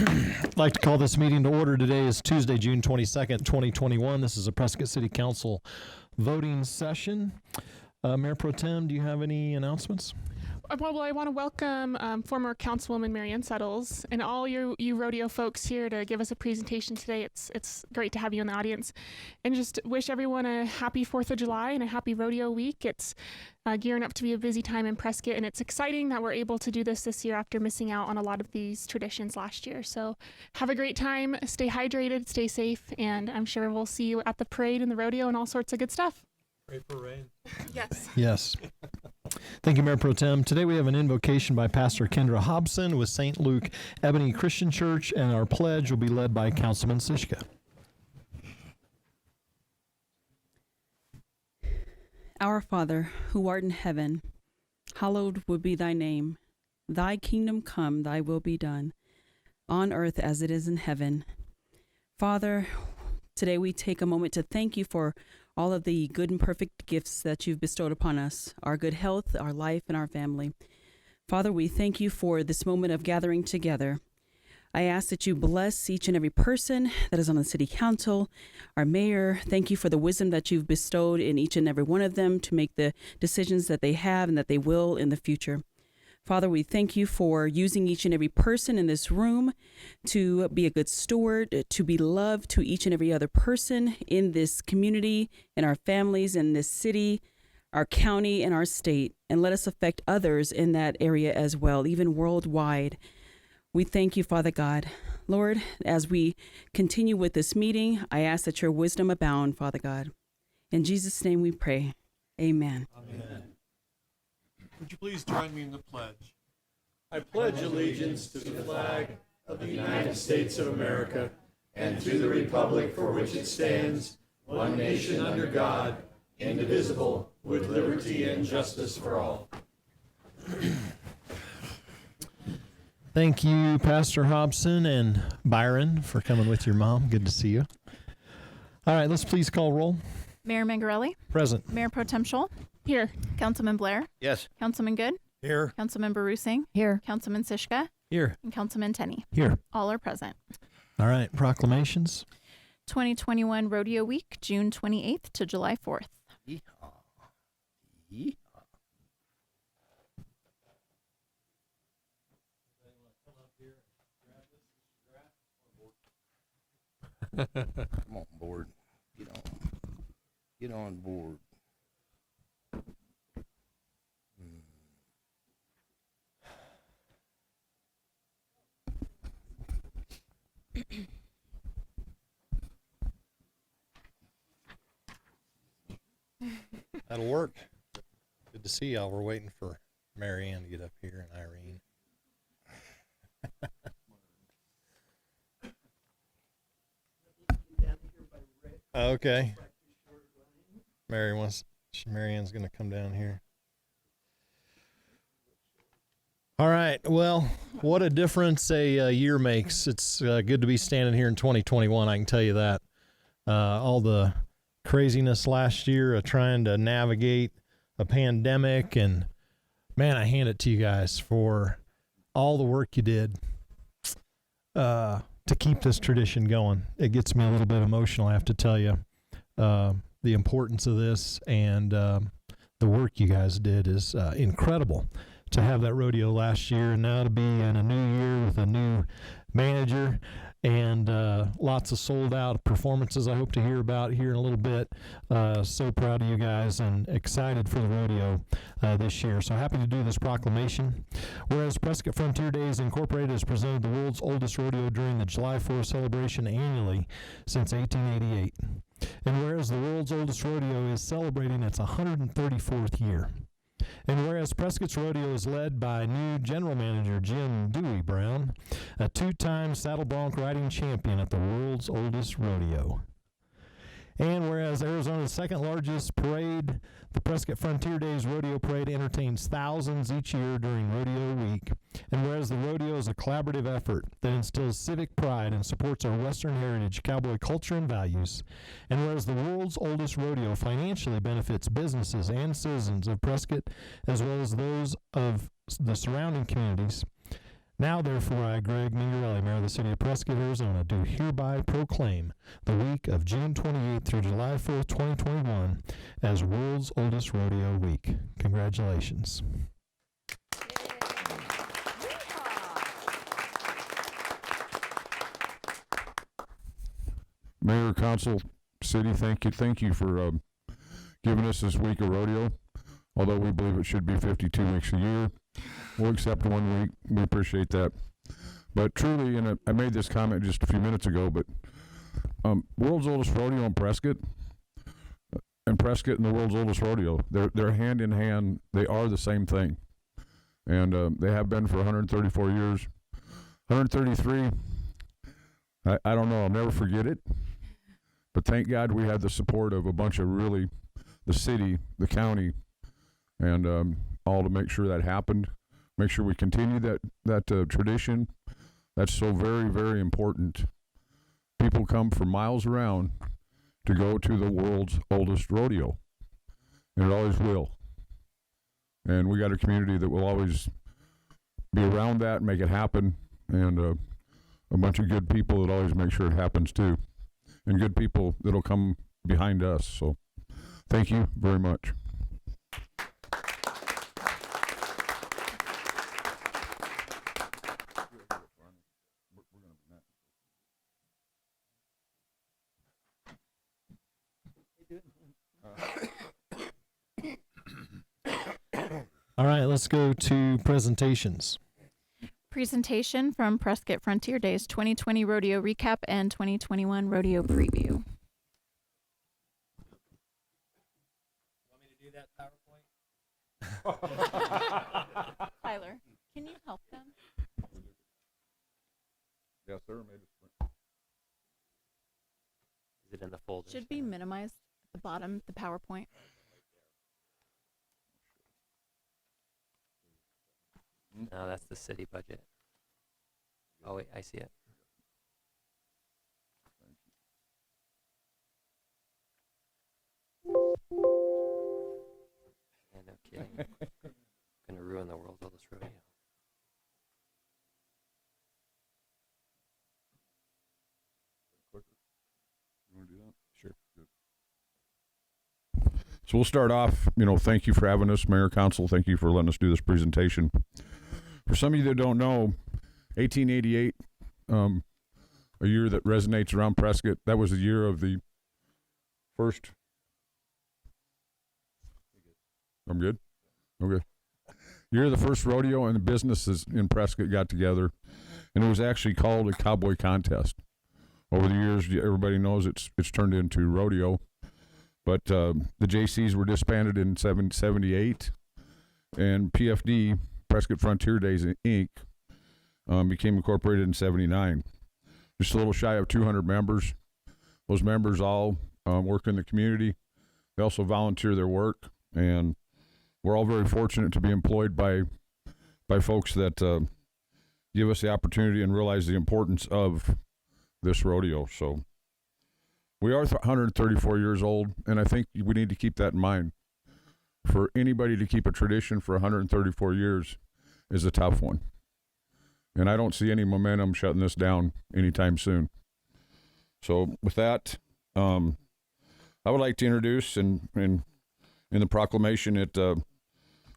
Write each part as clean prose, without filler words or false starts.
I'd like to call this meeting to order. Today is Tuesday, June 22nd, 2021. This is a Prescott City Council voting session. Mayor Pro Tem, do you have any announcements? Well, I want to welcome former Councilwoman Marianne Settles and all you rodeo folks here to give us a presentation today. It's great to have you in the audience, and just wish everyone a happy 4th of July and a happy rodeo week. It's gearing up to be a busy time in Prescott, and it's exciting that we're able to do this year after missing out on a lot of these traditions last year. So have a great time, stay hydrated, stay safe, and I'm sure we'll see you at the parade and the rodeo and all sorts of good stuff. Pray for rain. Yes. Yes. Thank you, Mayor Pro Tem. Today we have an invocation by Pastor Kendra Hobson with St. Luke Ebony Christian Church, and our pledge will be led by Councilman Sischka. Our Father, who art in heaven, hallowed would be thy name. Thy kingdom come, thy will be done, on earth as it is in heaven. Father, today we take a moment to thank you for all of the good and perfect gifts that you've bestowed upon us, our good health, our life, and our family. Father, we thank you for this moment of gathering together. I ask that you bless each and every person that is on the city council, our mayor. Thank you for the wisdom that you've bestowed in each and every one of them to make the decisions that they have and that they will in the future. Father, we thank you for using each and every person in this room to be a good steward, to be loved to each and every other person in this community, in our families, in this city, our county, and our state, and let us affect others in that area as well, even worldwide. We thank you, Father God. Lord, as we continue with this meeting, I ask that your wisdom abound, Father God. In Jesus' name we pray. Amen. Amen. Would you please join me in the pledge? I pledge allegiance to the flag of the United States of America and to the republic for which it stands, one nation under God, indivisible, with liberty and justice for all. Thank you, Pastor Hobson and Byron, for coming with your mom. Good to see you. All right, let's please call roll. Mayor Mangarelli. Present. Mayor Pro Tem Scholl. Here. Councilman Blair. Yes. Councilman Good. Here. Councilman Barusing. Here. Councilman Sischka. Here. And Councilman Tenney. Here. All are present. All right, proclamations. 2021 Rodeo Week, June 28th to July 4th. Yeehaw. Yeehaw. Come on board. Get on board. That'll work. Good to see y'all. We're waiting for Marianne to get up here and Irene. Okay. Marianne's going to come down here. All right. Well, what a difference a year makes. It's good to be standing here in 2021. I can tell you that. All the craziness last year of trying to navigate a pandemic, and man, I hand it to you guys for all the work you did to keep this tradition going. It gets me a little bit emotional, I have to tell you. The importance of this and the work you guys did is incredible. To have that rodeo last year, and now to be in a new year with a new manager and lots of sold out performances I hope to hear about here in a little bit. So proud of you guys and excited for the rodeo this year. So happy to do this proclamation. Whereas Prescott Frontier Days Incorporated has presented the world's oldest rodeo during the July 4th celebration annually since 1888. And whereas the world's oldest rodeo is celebrating its 134th year. And whereas Prescott's rodeo is led by new general manager Jim Dewey Brown, a two-time saddle bronc riding champion at the world's oldest rodeo. And whereas Arizona's second largest parade, the Prescott Frontier Days Rodeo Parade, entertains thousands each year during Rodeo Week. And whereas the rodeo is a collaborative effort that instills civic pride and supports our Western heritage, cowboy culture, and values. And whereas the world's oldest rodeo financially benefits businesses and citizens of Prescott, as well as those of the surrounding communities. Now, therefore, I, Greg Mingarelli, Mayor of the City of Prescott, Arizona, do hereby proclaim the week of June 28th through July 4th, 2021 as World's Oldest Rodeo Week. Congratulations. Mayor, Council, City, thank you for giving us this week of rodeo. Although we believe it should be 52 weeks a year, we'll accept 1 week. We appreciate that. But truly, and I made this comment just a few minutes ago, but world's oldest rodeo in Prescott, and Prescott and the world's oldest rodeo, they're hand in hand. They are the same thing, and they have been for 134 years. 133. I don't know. I'll never forget it. But thank God we had the support of a bunch of really, the city, the county, and all to make sure that happened. Make sure we continue that tradition. That's so very, very important. People come from miles around to go to the world's oldest rodeo, and it always will. And we got a community that will always be around that and make it happen, and a bunch of good people that always make sure it happens too, and good people that'll come behind us. So thank you very much. All right, let's go to presentations. Presentation from Prescott Frontier Days 2020 Rodeo Recap and 2021 Rodeo Preview. Want me to do that PowerPoint? Tyler, can you help them? Yes, sir. Is it in the folder? Should be minimized at the bottom, the PowerPoint. No, that's the city budget. Oh, wait, I see it. Yeah, no kidding. Gonna ruin the world's oldest rodeo. You want to do that? Sure. Good. So we'll start off, thank you for having us, Mayor, Council. Thank you for letting us do this presentation. For some of you that don't know, 1888, a year that resonates around Prescott, that was the year of the first. I'm good? Okay. Year of the first rodeo, and the businesses in Prescott got together, and it was actually called a cowboy contest. Over the years, everybody knows it's turned into rodeo, but the JCs were disbanded in 1978, and PFD, Prescott Frontier Days, Inc., became incorporated in 1979. Just a little shy of 200 members. Those members all work in the community. They also volunteer their work, and we're all very fortunate to be employed by folks that give us the opportunity and realize the importance of this rodeo. So we are 134 years old, and I think we need to keep that in mind. For anybody to keep a tradition for 134 years is a tough one. And I don't see any momentum shutting this down anytime soon. So with that, I would like to introduce, and in the proclamation, it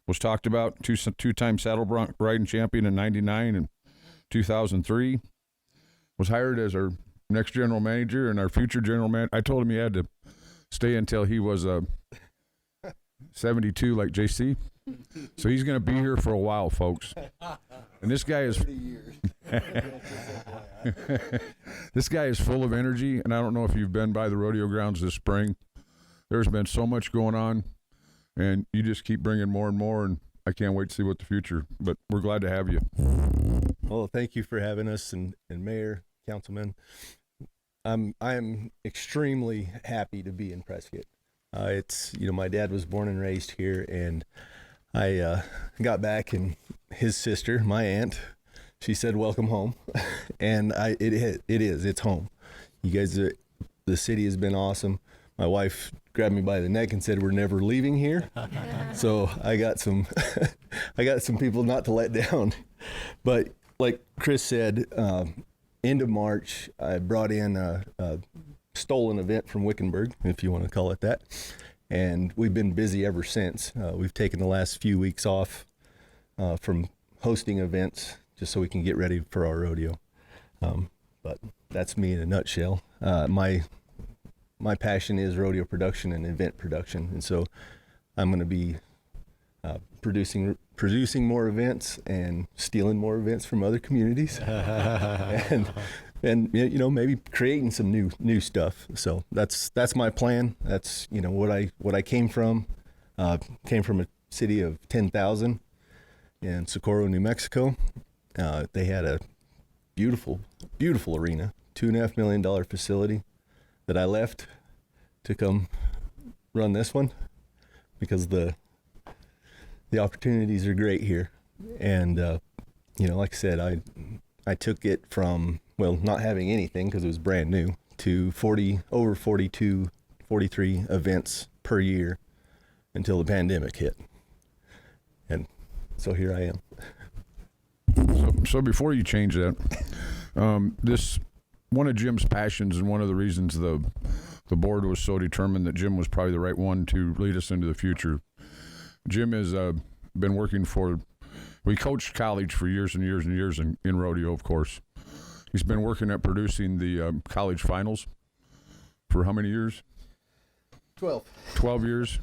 was talked about, two-time saddle bronc riding champion in 99 and 2003. Was hired as our next general manager and our future general manager. I told him he had to stay until he was 72 like JC. So he's going to be here for a while, folks. And this guy is this guy is full of energy, and I don't know if you've been by the rodeo grounds this spring. There's been so much going on, and you just keep bringing more and more, and I can't wait to see what the future, but we're glad to have you. Well, thank you for having us, and Mayor, Councilman. I'm extremely happy to be in Prescott. It's, my dad was born and raised here, and I got back, and his sister, my aunt, she said, "Welcome home," and it's home. You guys, the city has been awesome. My wife grabbed me by the neck and said, "We're never leaving here." So I got some, I got some people not to let down, but like Chris said, end of March, I brought in a stolen event from Wickenburg, if you want to call it that. And we've been busy ever since. We've taken the last few weeks off from hosting events just so we can get ready for our rodeo. But that's me in a nutshell. My passion is rodeo production and event production. And so I'm going to be producing more events and stealing more events from other communities. and you know, maybe creating some new stuff. So that's my plan. That's, you know, what I came from. Came from a city of 10,000 in Socorro, New Mexico. They had a beautiful arena, $2.5 million facility that I left to come run this one because the opportunities are great here. And you know, like I said, I took it from, well, not having anything because it was brand new, to 43 events per year until the pandemic hit. And so here I am. So before you change that, this one of Jim's passions and one of the reasons the board was so determined that Jim was probably the right one to lead us into the future. Jim has been working we coached college for years and years and years in rodeo, of course. He's been working at producing the college finals for how many years? 12 years.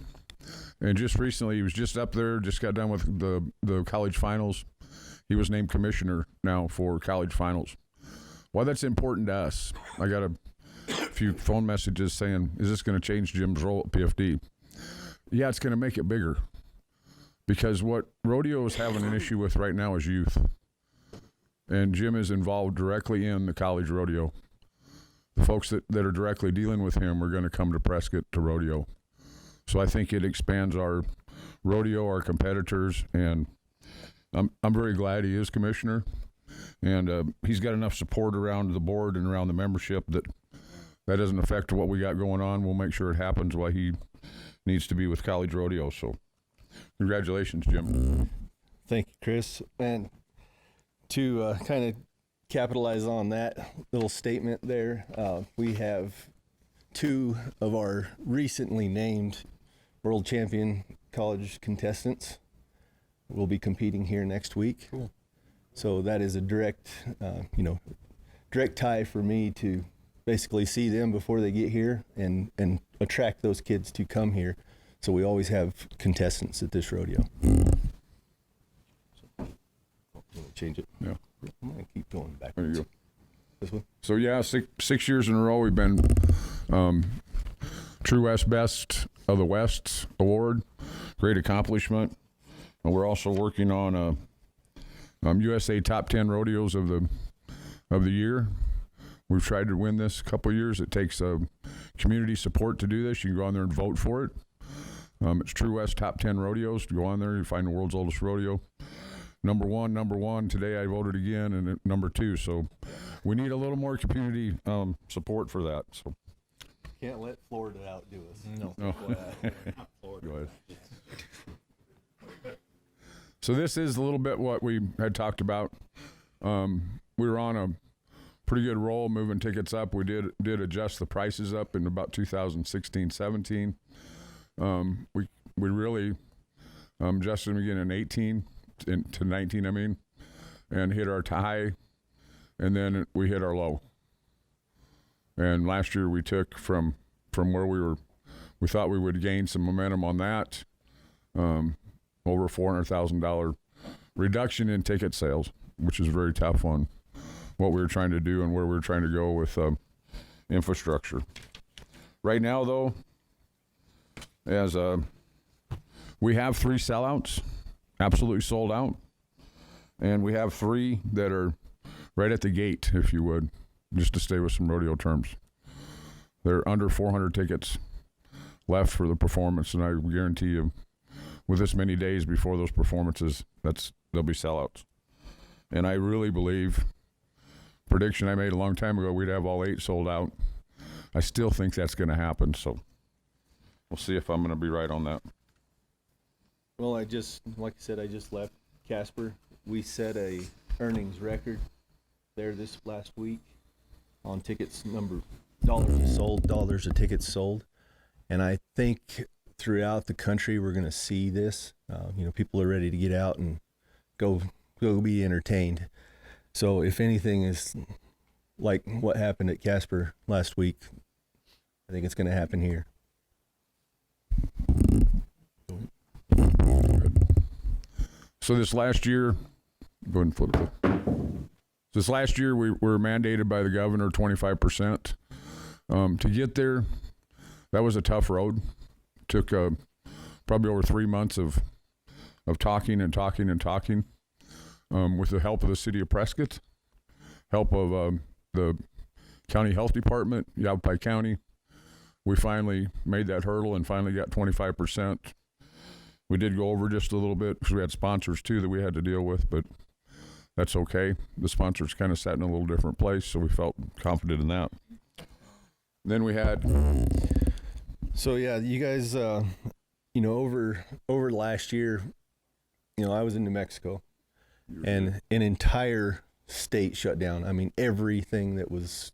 And just recently, he was just up there, just got done with the college finals. He was named commissioner now for college finals. Why that's important to us, I got a few phone messages saying, is this going to change Jim's role at PFD? Yeah, it's going to make it bigger. Because what rodeo is having an issue with right now is youth. And Jim is involved directly in the college rodeo. The folks that are directly dealing with him are going to come to Prescott to rodeo. So I think it expands our rodeo, our competitors, and I'm very glad he is commissioner. And he's got enough support around the board and around the membership that doesn't affect what we got going on. We'll make sure it happens while he needs to be with college rodeo. So congratulations, Jim. Thank you, Chris. And to kind of capitalize on that little statement there, we have two of our recently named world champion college contestants will be competing here next week. Cool. So that is a direct tie for me to basically see them before they get here and attract those kids to come here. So we always have contestants at this rodeo. Change it. Yeah. I'm gonna keep going back. There you go. This one. So yeah, six years in a row we've been True West Best of the West Award. Great accomplishment. And we're also working on USA Top 10 Rodeos of the year. We've tried to win this a couple of years. It takes community support to do this. You can go on there and vote for it. It's True West Top 10 Rodeos. Go on there, you find the world's oldest rodeo. Number one. Today I voted again, and number 2. So we need a little more community support for that. So can't let Florida outdo us. No. Go ahead. So this is a little bit what we had talked about. We were on a pretty good roll, moving tickets up. We did adjust the prices up in about 2016-17. We really adjusted them again in 18 to 19, and hit our high, and then we hit our low. And last year we took from where we thought we would gain some momentum on that, over $400,000 reduction in ticket sales, which is very tough on what we were trying to do and where we were trying to go with infrastructure. Right now, though, as we have 3 sellouts, absolutely sold out, and we have 3 that are right at the gate, if you would, just to stay with some rodeo terms. They're under 400 tickets left for the performance, and I guarantee you, with this many days before those performances, they'll be sellouts. And I really believe, prediction I made a long time ago, we'd have all 8 sold out. I still think that's going to happen, so we'll see if I'm going to be right on that. Well, like I said, I just left Casper. We set earnings record there this last week on tickets, dollars of tickets sold. And I think throughout the country we're going to see this. People are ready to get out and go be entertained. So if anything is like what happened at Casper last week, I think it's going to happen here. So this last year, go ahead and flip it. This last year, we were mandated by the governor 25%. To get there, that was a tough road. Took probably over 3 months of talking with the help of the city of Prescott, help of the county health department, Yavapai County. We finally made that hurdle and finally got 25%. We did go over just a little bit because we had sponsors too that we had to deal with, but that's okay. The sponsors kind of sat in a little different place, so we felt confident in that. Then we had... So yeah, you guys, over last year, I was in New Mexico, and an entire state shut down. I mean, everything that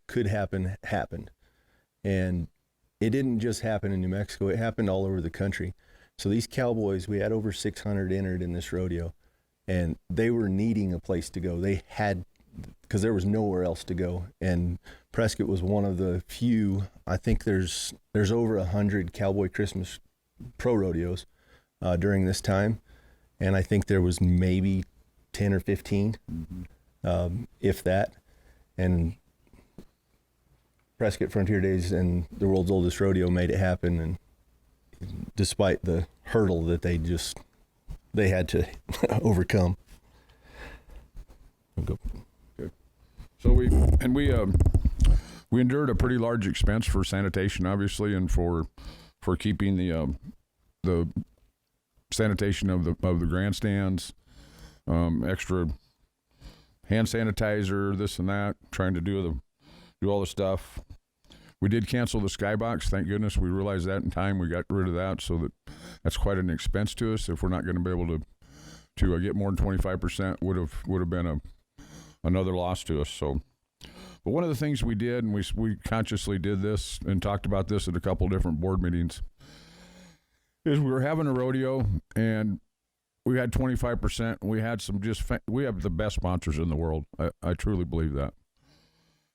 could happen happened, and it didn't just happen in New Mexico. It happened all over the country. So these cowboys, we had over 600 entered in this rodeo, and they were needing a place to go. They had, because there was nowhere else to go, and Prescott was one of the few. I think there's over 100 Cowboy Christmas pro rodeos during this time, and I think there was maybe 10 or 15, if that. And Prescott Frontier Days and the world's oldest rodeo made it happen, and despite the hurdle that they had to overcome. Okay. So we endured a pretty large expense for sanitation, obviously, and for keeping the sanitation of the grandstands, extra hand sanitizer, this and that, trying to do all the stuff. We did cancel the skybox. Thank goodness we realized that in time. We got rid of that, so that's quite an expense to us. If we're not going to be able to get more than 25%, would have been another loss to us. So, but one of the things we did, and we consciously did this and talked about this at a couple different board meetings, is we were having a rodeo and we had 25%. We had we have the best sponsors in the world. I truly believe that.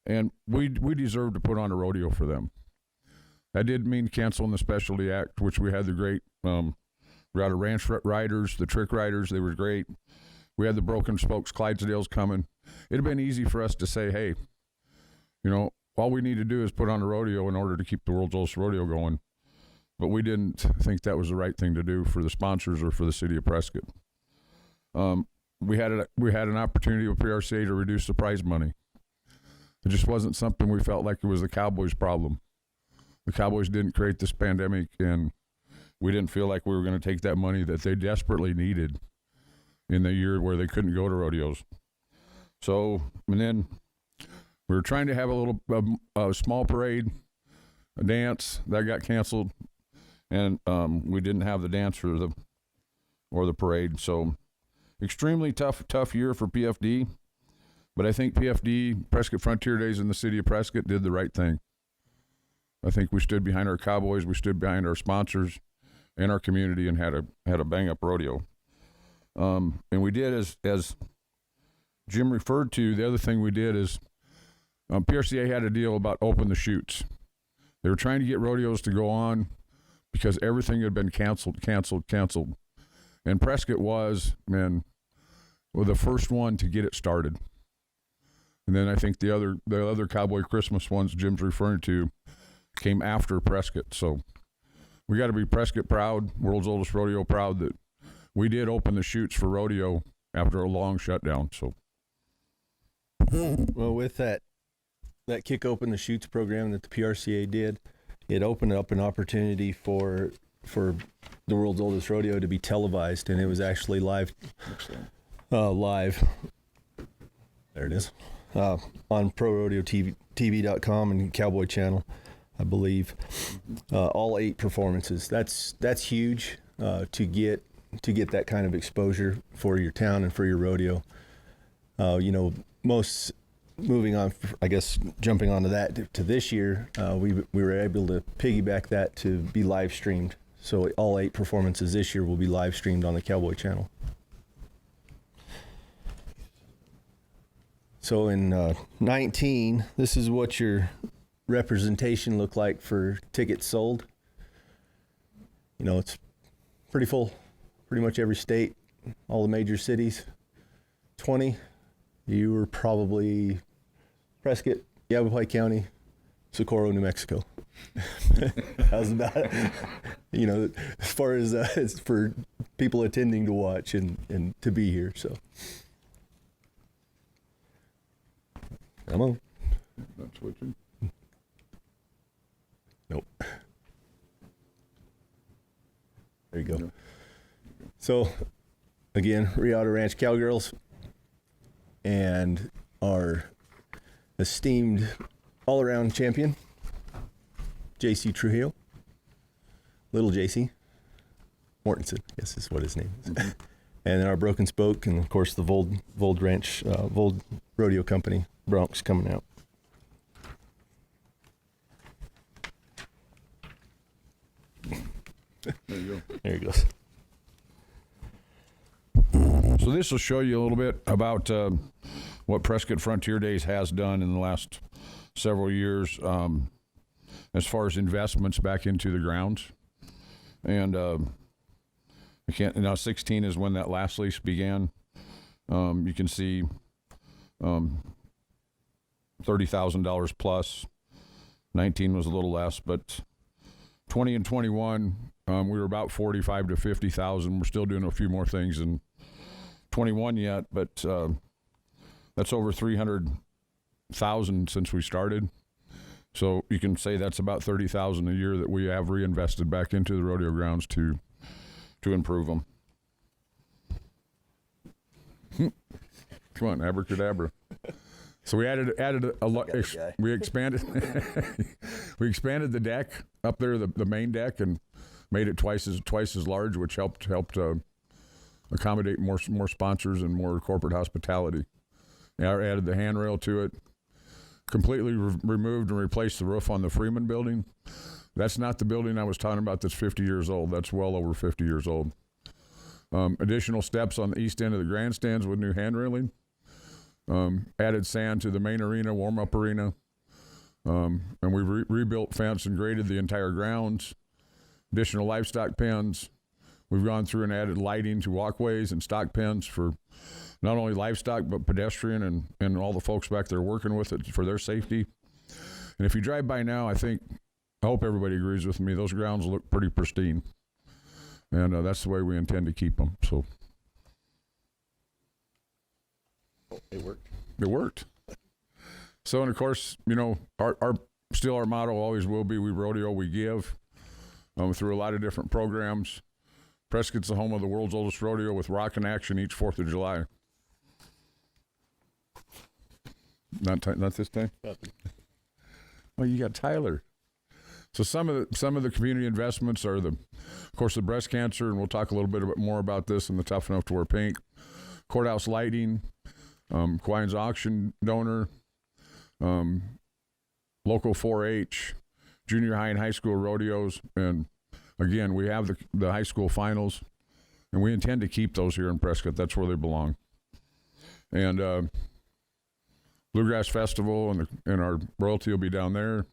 And we deserve to put on a rodeo for them. That did mean canceling the Specialty Act, which we had the great, we had the ranch riders, the trick riders, they were great. We had the Broken Spokes, Clydesdales coming. It'd have been easy for us to say, hey, all we need to do is put on a rodeo in order to keep the world's oldest rodeo going. But we didn't think that was the right thing to do for the sponsors or for the city of Prescott. We had an opportunity with PRCA to reduce the prize money. It just wasn't something we felt like it was the Cowboys' problem. The Cowboys didn't create this pandemic, and we didn't feel like we were going to take that money that they desperately needed in the year where they couldn't go to rodeos. So, and then we were trying to have a small parade, a dance that got canceled, and we didn't have the dance or the parade. So, extremely tough year for PFD. But I think PFD, Prescott Frontier Days in the city of Prescott, did the right thing. I think we stood behind our cowboys, we stood behind our sponsors and our community, and had a bang-up rodeo. And we did, as Jim referred to, the other thing we did is PRCA had a deal about open the chutes. They were trying to get rodeos to go on because everything had been canceled. And Prescott was the first one to get it started. And then I think the other Cowboy Christmas ones Jim's referring to came after Prescott. So we got to be Prescott proud, world's oldest rodeo proud, that we did open the chutes for rodeo after a long shutdown. So, well, with that Kick Open the Chutes program that the PRCA did, it opened up an opportunity for the world's oldest rodeo to be televised, and it was actually live. There it is. On ProRodeoTV.com and Cowboy Channel, I believe. All 8 performances. That's huge to get that kind of exposure for your town and for your rodeo. Most moving on, I guess, jumping onto that to this year, we were able to piggyback that to be live streamed. So all 8 performances this year will be live streamed on the Cowboy channel. So in 19, this is what your representation looked like for tickets sold. It's pretty full, pretty much every state, all the major cities. 20, you were probably Prescott, Yavapai County, Socorro, New Mexico. That was about it. As far as for people attending to watch and to be here. So, come on. Not switching. Nope. There you go. Yeah. So, again, Riata Ranch Cowgirls and our esteemed all-around champion, JC Trujillo, little JC Mortensen, yes, is what his name is. Mm-hmm. And then our Broken Spoke, and of course the Vold Ranch, Vold Rodeo Company, Bronx coming out. There you go. There he goes. So this will show you a little bit about what Prescott Frontier Days has done in the last several years as far as investments back into the grounds. And I can't. Now 16 is when that last lease began. You can see $30,000 plus. 19 was a little less, but 20 and 21 we were about 45 to 50,000. We're still doing a few more things in 21 yet, but that's over 300,000 since we started. So you can say that's about 30,000 a year that we have reinvested back into the rodeo grounds to improve them. Come on, abracadabra. So we added a lot. We expanded the deck up there, the main deck, and made it twice as large, which helped accommodate more sponsors and more corporate hospitality. I added the handrail to it. Completely removed and replaced the roof on the Freeman building. That's not the building I was talking about that's 50 years old. That's well over 50 years old. Additional steps on the east end of the grandstands with new hand railing. Added sand to the main arena, warm-up arena. And we rebuilt fence and graded the entire grounds. Additional livestock pens. We've gone through and added lighting to walkways and stock pens for not only livestock, but pedestrian and all the folks back there working with it for their safety. And if you drive by now, I hope everybody agrees with me, those grounds look pretty pristine. And that's the way we intend to keep them. So it worked. It worked. So, and of course, our motto always will be, we rodeo, we give, through a lot of different programs. Prescott's the home of the world's oldest rodeo with rock and action each 4th of July. Not this time? Oh, you got Tyler. So some of the community investments are of course, the breast cancer, and we'll talk a little bit more about this in the Tough Enough to Wear Pink. Courthouse lighting, Quine's auction donor, local 4-H, junior high and high school rodeos, and again, we have the high school finals, and we intend to keep those here in Prescott. That's where they belong. And Bluegrass Festival and our royalty will be down there.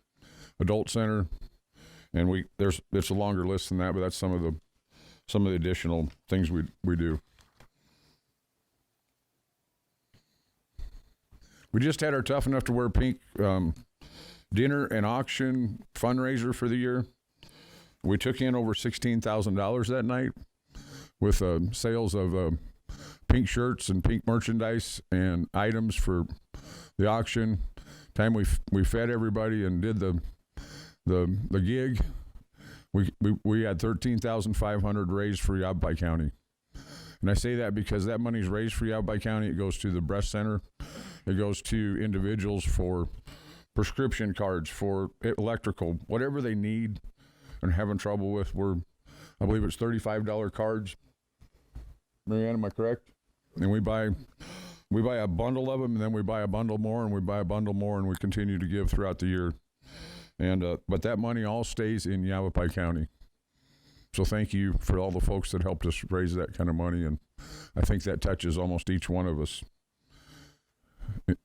Adult Center, and it's a longer list than that, but that's some of the additional things we do. We just had our Tough Enough to Wear Pink dinner and auction fundraiser for the year. We took in over $16,000 that night with sales of pink shirts and pink merchandise and items for the auction. Time we fed everybody and did the gig. We had $13,500 raised for Yavapai County. And I say that because that money's raised for Yavapai County. It goes to the breast center. It goes to individuals for prescription cards, for electrical, whatever they need and having trouble with. I believe it's $35 cards. Marianne, am I correct? And we buy we buy a bundle of them, and then we buy a bundle more, and we buy a bundle more, and we continue to give throughout the year. And but that money all stays in Yavapai County. So thank you for all the folks that helped us raise that kind of money, and I think that touches almost each one of us,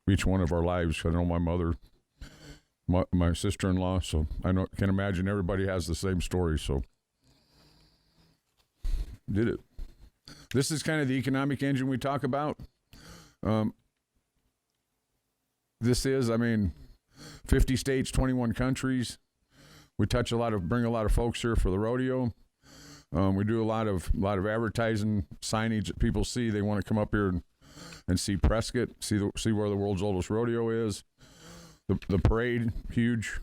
each one of our lives. I know my mother, my sister-in-law, so can imagine everybody has the same story. So did it. This is kind of the economic engine we talk about. This is, 50 states, 21 countries. We bring a lot of folks here for the rodeo. We do a lot of advertising, signage that people see. They want to come up here and see Prescott, see where the world's oldest rodeo is. The parade, huge.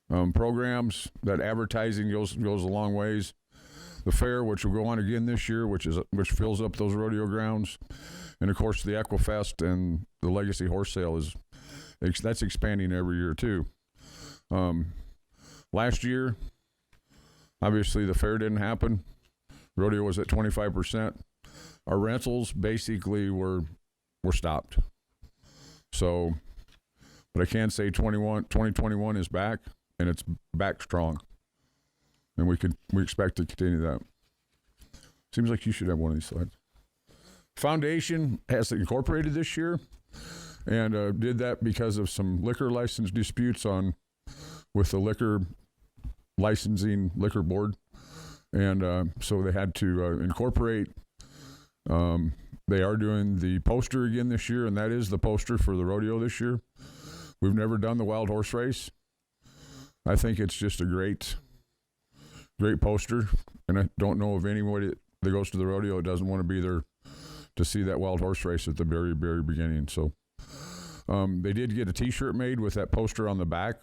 Programs, that advertising goes a long ways. The fair, which will go on again this year, which fills up those rodeo grounds, and of course the Equifest and the Legacy Horse Sale that's expanding every year too. Last year, obviously the fair didn't happen. Rodeo was at 25%. Our rentals basically were stopped. So, but I can say 2021 is back, and it's back strong. And we expect to continue that. Seems like you should have one of these slides. Foundation has incorporated this year, and did that because of some liquor license disputes with the liquor licensing liquor board, and so they had to incorporate. They are doing the poster again this year, and that is the poster for the rodeo this year. We've never done the wild horse race. I think it's just a great poster, and I don't know of anybody that goes to the rodeo that doesn't want to be there to see that wild horse race at the very, very beginning. So they did get a t-shirt made with that poster on the back.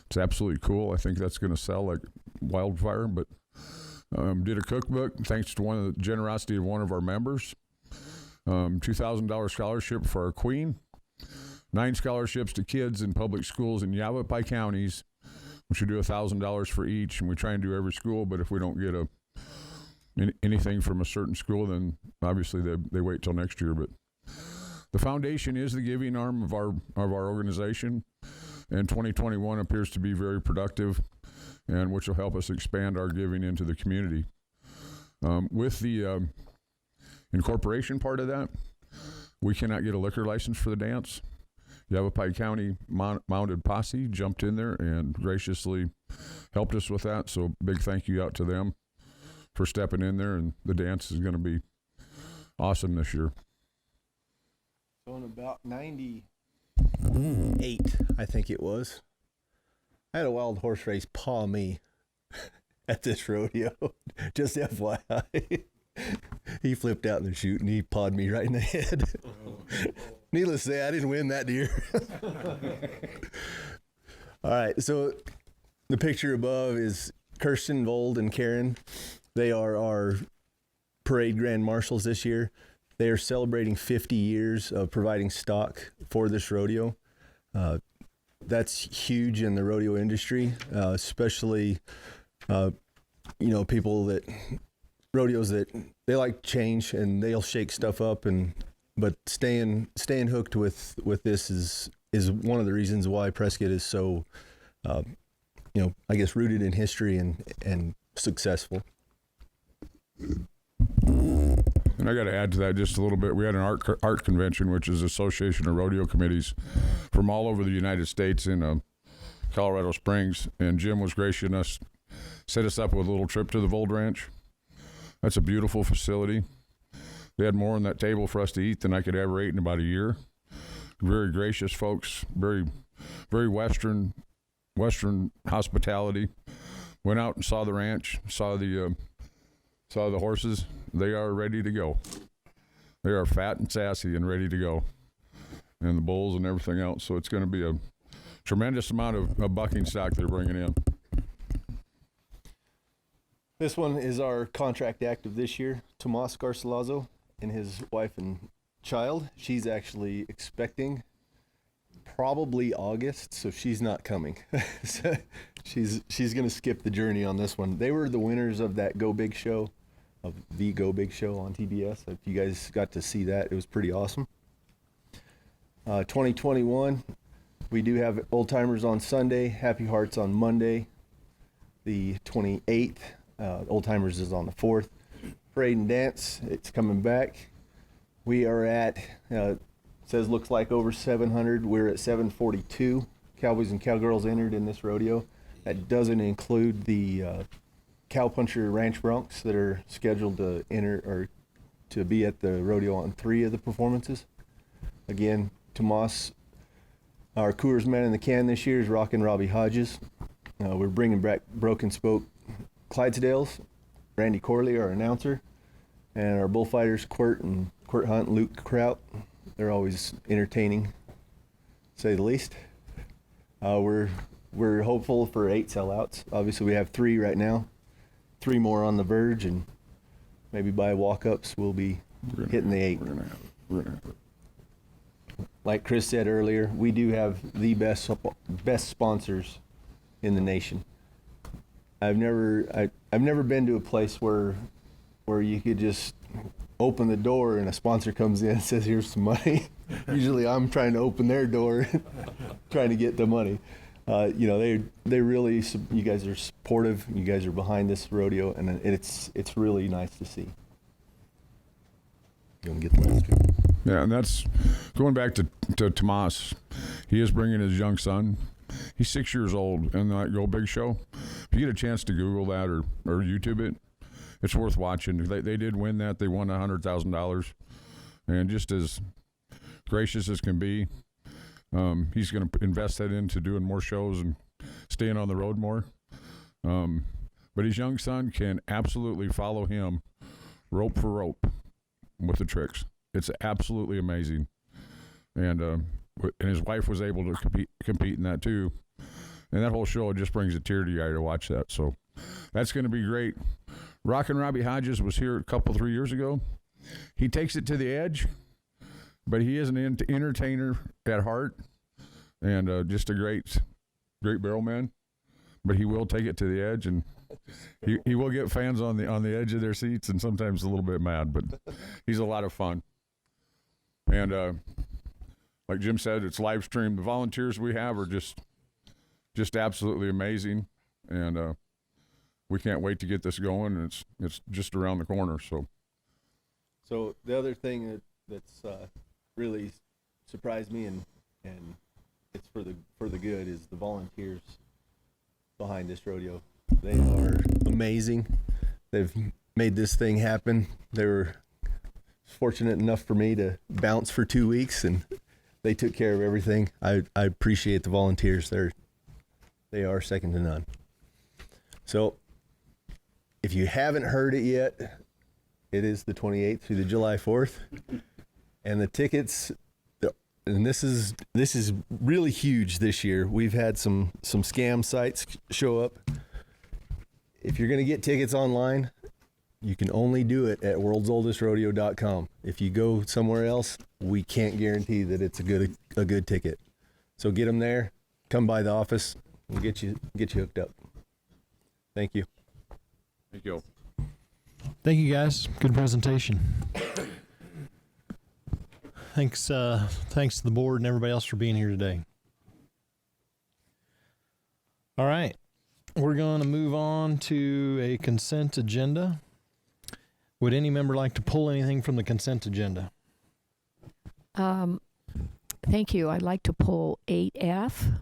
It's absolutely cool. I think that's going to sell like wildfire. But did a cookbook thanks to the generosity of one of our members. $2,000 scholarship for our queen. 9 scholarships to kids in public schools in Yavapai counties. We should do $1,000 for each, and we try and do every school. But if we don't get anything from a certain school, then obviously they wait till next year. But the foundation is the giving arm of our organization, and 2021 appears to be very productive, and which will help us expand our giving into the community. With the incorporation part of that, we cannot get a liquor license for the dance. Yavapai County Mounted Posse jumped in there and graciously helped us with that. So big thank you out to them for stepping in there, and the dance is going to be awesome this year. So in about 98, I think it was, I had a wild horse race paw me at this rodeo. Just FYI. He flipped out in the chute and he pawed me right in the head. Needless to say, I didn't win that deer. All right, so the picture above is Kirsten, Vold, and Karen. They are our parade grand marshals this year. They are celebrating 50 years of providing stock for this rodeo. That's huge in the rodeo industry, especially, people rodeos that they like change and they'll shake stuff up, but staying hooked with this is one of the reasons why Prescott is so, rooted in history and successful. And I got to add to that just a little bit. We had an art convention, which is Association of Rodeo Committees from all over the United States in Colorado Springs, and Jim was gracious enough set us up with a little trip to the Vold Ranch. That's a beautiful facility. They had more on that table for us to eat than I could ever eat in about a year. Very gracious folks, very, very Western hospitality. Went out and saw the ranch, saw the horses. They are ready to go. They are fat and sassy and ready to go. And the bulls and everything else. So it's going to be a tremendous amount of bucking stock they're bringing in. This one is our contract active this year. Tomas Garcilazo and his wife and child. She's actually expecting probably August, so she's not coming. So she's going to skip the journey on this one. They were the winners of that Go Big show of the Go Big Show on TBS. If you guys got to see that, it was pretty awesome. 2021, we do have Old Timers on Sunday, Happy Hearts on Monday, the 28th. Old Timers is on the 4th. Parade and Dance, it's coming back. We are at, says looks like over 700. We're at 742. Cowboys and Cowgirls entered in this rodeo. That doesn't include the Cowpuncher Ranch Broncs that are scheduled to enter or to be at the rodeo on 3 of the performances. Again, Tomas, our Coors Man in the Can this year is rocking Robbie Hodges. We're bringing back Broken Spoke Clydesdales, Randy Corley, our announcer, and our bullfighters, Quirt Hunt, Luke Kraut. They're always entertaining, to say the least. We're hopeful for 8 sellouts. Obviously, we have 3 right now, 3 more on the verge, and maybe by walk-ups we'll be hitting the 8. We're gonna have it. Like Chris said earlier, we do have the best sponsors in the nation. I've never been to a place where you could just open the door and a sponsor comes in and says, "Here's some money." Usually, I'm trying to open their door, trying to get the money. They really, you guys are supportive. You guys are behind this rodeo, and it's really nice to see. You want to get the last one? Yeah, and that's going back to Tomas. He is bringing his young son. He's 6 years old, and that Go Big Show. If you get a chance to Google that or YouTube it, it's worth watching. They did win that. They won $100,000, and just as gracious as can be, he's going to invest that into doing more shows and staying on the road more. But his young son can absolutely follow him rope for rope with the tricks. It's absolutely amazing. And his wife was able to compete in that too. And that whole show just brings a tear to your eye to watch that. So that's going to be great. Rockin' Robbie Hodges was here 3 years ago. He takes it to the edge, but he is an entertainer at heart and just a great barrel man. But he will take it to the edge, and he will get fans on the edge of their seats and sometimes a little bit mad, but he's a lot of fun. And like Jim said, it's live streamed. The volunteers we have are just absolutely amazing, and we can't wait to get this going. And it's just around the corner. So the other thing that's really surprised me and it's for the good is the volunteers behind this rodeo. They are amazing. They've made this thing happen. They were fortunate enough for me to bounce for 2 weeks, and they took care of everything. I appreciate the volunteers. They are second to none. So if you haven't heard it yet, it is the 28th through the July 4th, and the tickets. And this is really huge this year. We've had some scam sites show up. If you're going to get tickets online, you can only do it at worldsoldestrodeo.com. If you go somewhere else, we can't guarantee that it's a good ticket. So get them there. Come by the office. We'll get you hooked up. Thank you. Thank you. Thank you, guys. Good presentation. Thanks to the board and everybody else for being here today. All right. We're going to move on to a consent agenda. Would any member like to pull anything from the consent agenda? Thank you. I'd like to pull 8F.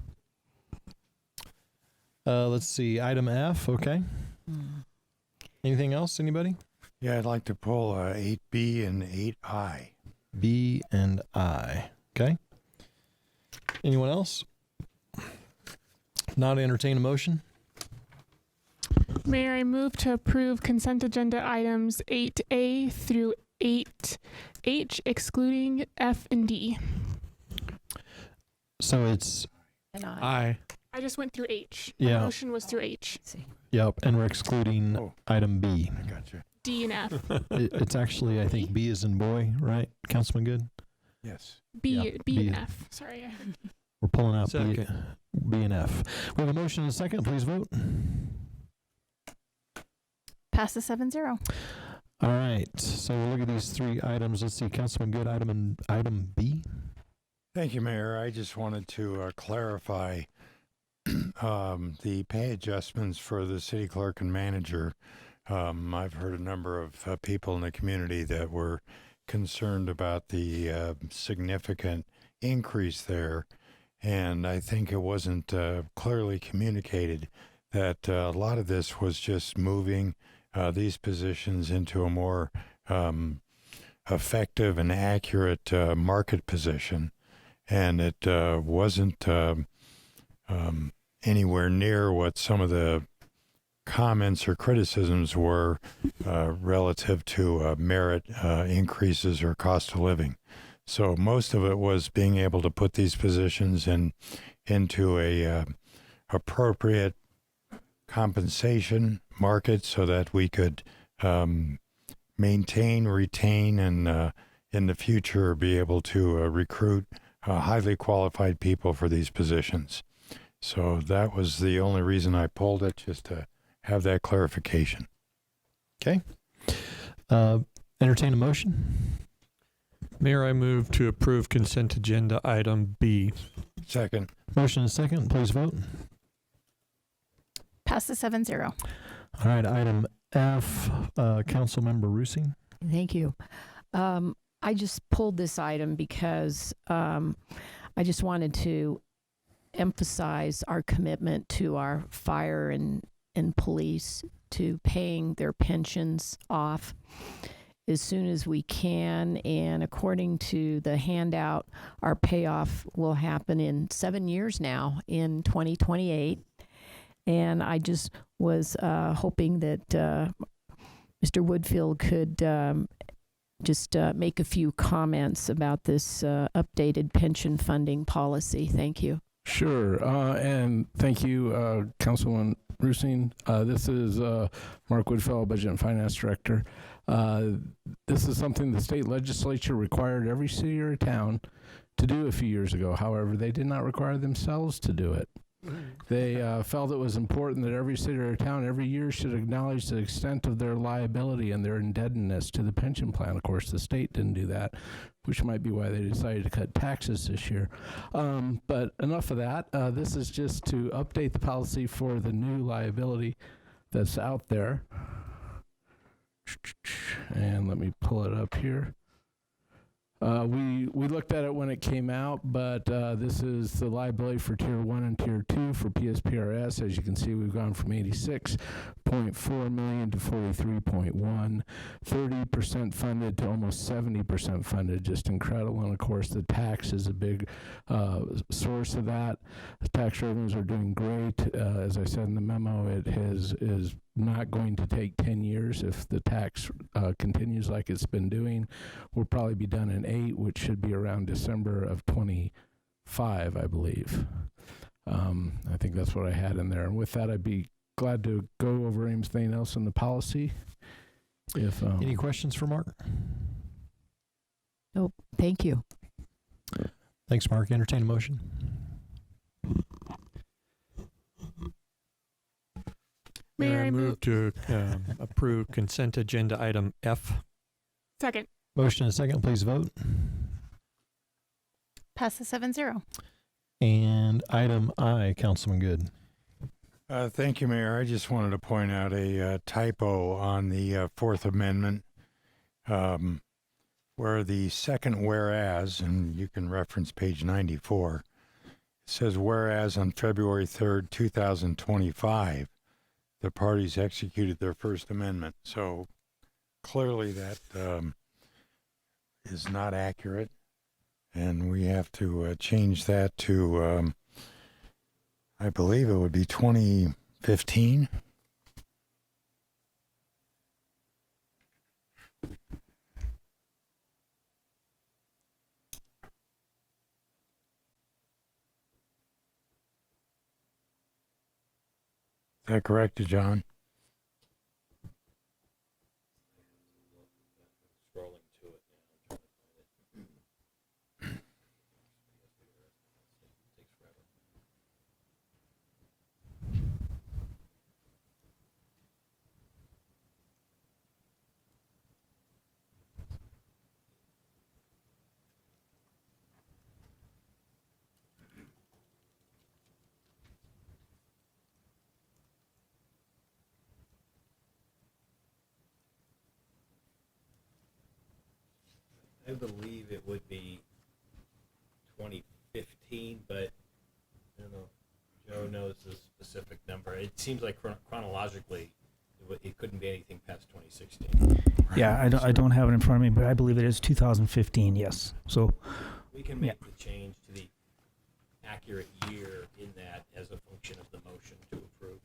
Let's see. Item F. Okay. Anything else? Anybody? Yeah, I'd like to pull 8B and 8I. B and I. Okay. Anyone else? Not entertain a motion? Mayor, I move to approve consent agenda items 8A through 8H, excluding F and D. So it's And I. I just went through H. Yeah. My motion was through H. Yep, and we're excluding item B. I gotcha. D and F. It's actually, I think, B is in boy, right? Councilman Good? Yes. B B. and F. Sorry. We're pulling out Second. B and F. We have a motion and a second. Please vote. Passes 7-0. All right, so we'll look at these three items. Let's see, Councilman Good, item B. Thank you, Mayor. I just wanted to clarify the pay adjustments for the city clerk and manager. I've heard a number of people in the community that were concerned about the significant increase there, and I think it wasn't clearly communicated that a lot of this was just moving these positions into a more effective and accurate market position, and it wasn't anywhere near what some of the comments or criticisms were relative to merit increases or cost of living. So most of it was being able to put these positions into a appropriate compensation market so that we could maintain, retain, and in the future be able to recruit highly qualified people for these positions. So that was the only reason I pulled it, just to have that clarification. Okay. Entertain a motion. Mayor, I move to approve consent agenda item B. Second. Motion and second. Please vote. Passes 7-0. All right, item F, Councilmember Rusing. Thank you. I just pulled this item because I just wanted to emphasize our commitment to our fire and police to paying their pensions off as soon as we can. And according to the handout, our payoff will happen in 7 years now, in 2028. And I just was hoping that Mr. Woodfield could just make a few comments about this updated pension funding policy. Thank you. Sure, and thank you, Councilman Rusing. This is Mark Woodfield, Budget and Finance Director. This is something the state legislature required every city or town to do a few years ago. However, they did not require themselves to do it. They felt it was important that every city or town every year should acknowledge the extent of their liability and their indebtedness to the pension plan. Of course, the state didn't do that, which might be why they decided to cut taxes this year. But enough of that. This is just to update the policy for the new liability that's out there. And let me pull it up here. We looked at it when it came out, but this is the liability for Tier 1 and Tier 2 for PSPRS. As you can see, we've gone from $86.4 million to $43.1, 30% funded to almost 70% funded. Just incredible. And of course, the tax is a big source of that. The tax revenues are doing great. As I said in the memo, it is not going to take 10 years if the tax continues like it's been doing. We'll probably be done in 8, which should be around December of 25, I believe. I think that's what I had in there. And with that, I'd be glad to go over anything else in the policy. If any questions for Mark? Nope. Thank you. Thanks, Mark. Entertain a motion. Mayor, I move to approve consent agenda item F. Second. Motion and second. Please vote. Passes 7-0. And item I, Councilman Good. Thank you, Mayor. I just wanted to point out a typo on the Fourth Amendment, where the second whereas, and you can reference page 94, it says, whereas on February 3rd, 2025, the parties executed their First Amendment. So clearly that is not accurate, and we have to change that to, I believe it would be 2015. Is that correct, John? I believe it would be 2015, but I don't know. Joe knows the specific number. It seems like chronologically, it couldn't be anything past 2016. Yeah, I don't have it in front of me, but I believe it is 2015. Yes. So we can make the change to the accurate year in that as a function of the motion to approve.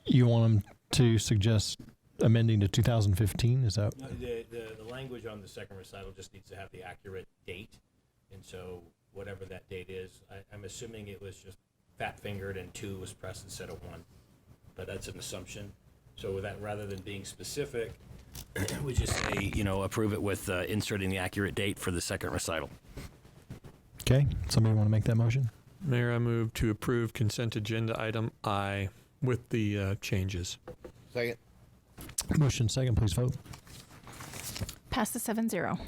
You want them to suggest amending to 2015? Is that? No, the language on the second recital just needs to have the accurate date, and so whatever that date is, I'm assuming it was just fat-fingered and 2 was pressed instead of 1, but that's an assumption. So with that, rather than being specific, we just say, approve it with inserting the accurate date for the second recital. Okay. Somebody want to make that motion? Mayor, I move to approve consent agenda item I with the changes. Second. Motion second, please vote. Passes 7-0.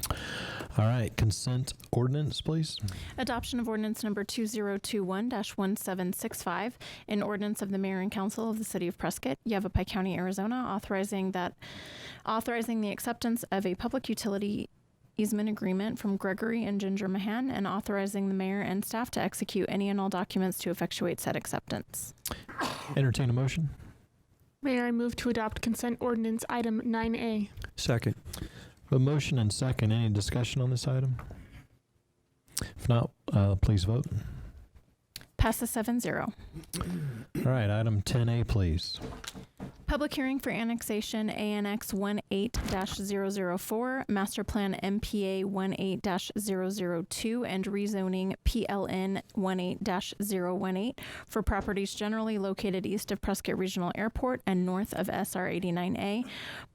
All right. Consent ordinance, please. Adoption of ordinance number 2021-1765, an ordinance of the Mayor and Council of the City of Prescott, Yavapai County, Arizona, authorizing the acceptance of a public utility easement agreement from Gregory and Ginger Mahan, and authorizing the mayor and staff to execute any and all documents to effectuate said acceptance. Entertain a motion. Mayor, I move to adopt consent ordinance item 9A. Second. A motion and second. Any discussion on this item? If not, please vote. Passes 7-0. All right, item 10A, please. Public hearing for annexation ANX 18-004, Master Plan MPA 18-002, and rezoning PLN 18-018 for properties generally located east of Prescott Regional Airport and north of SR 89A,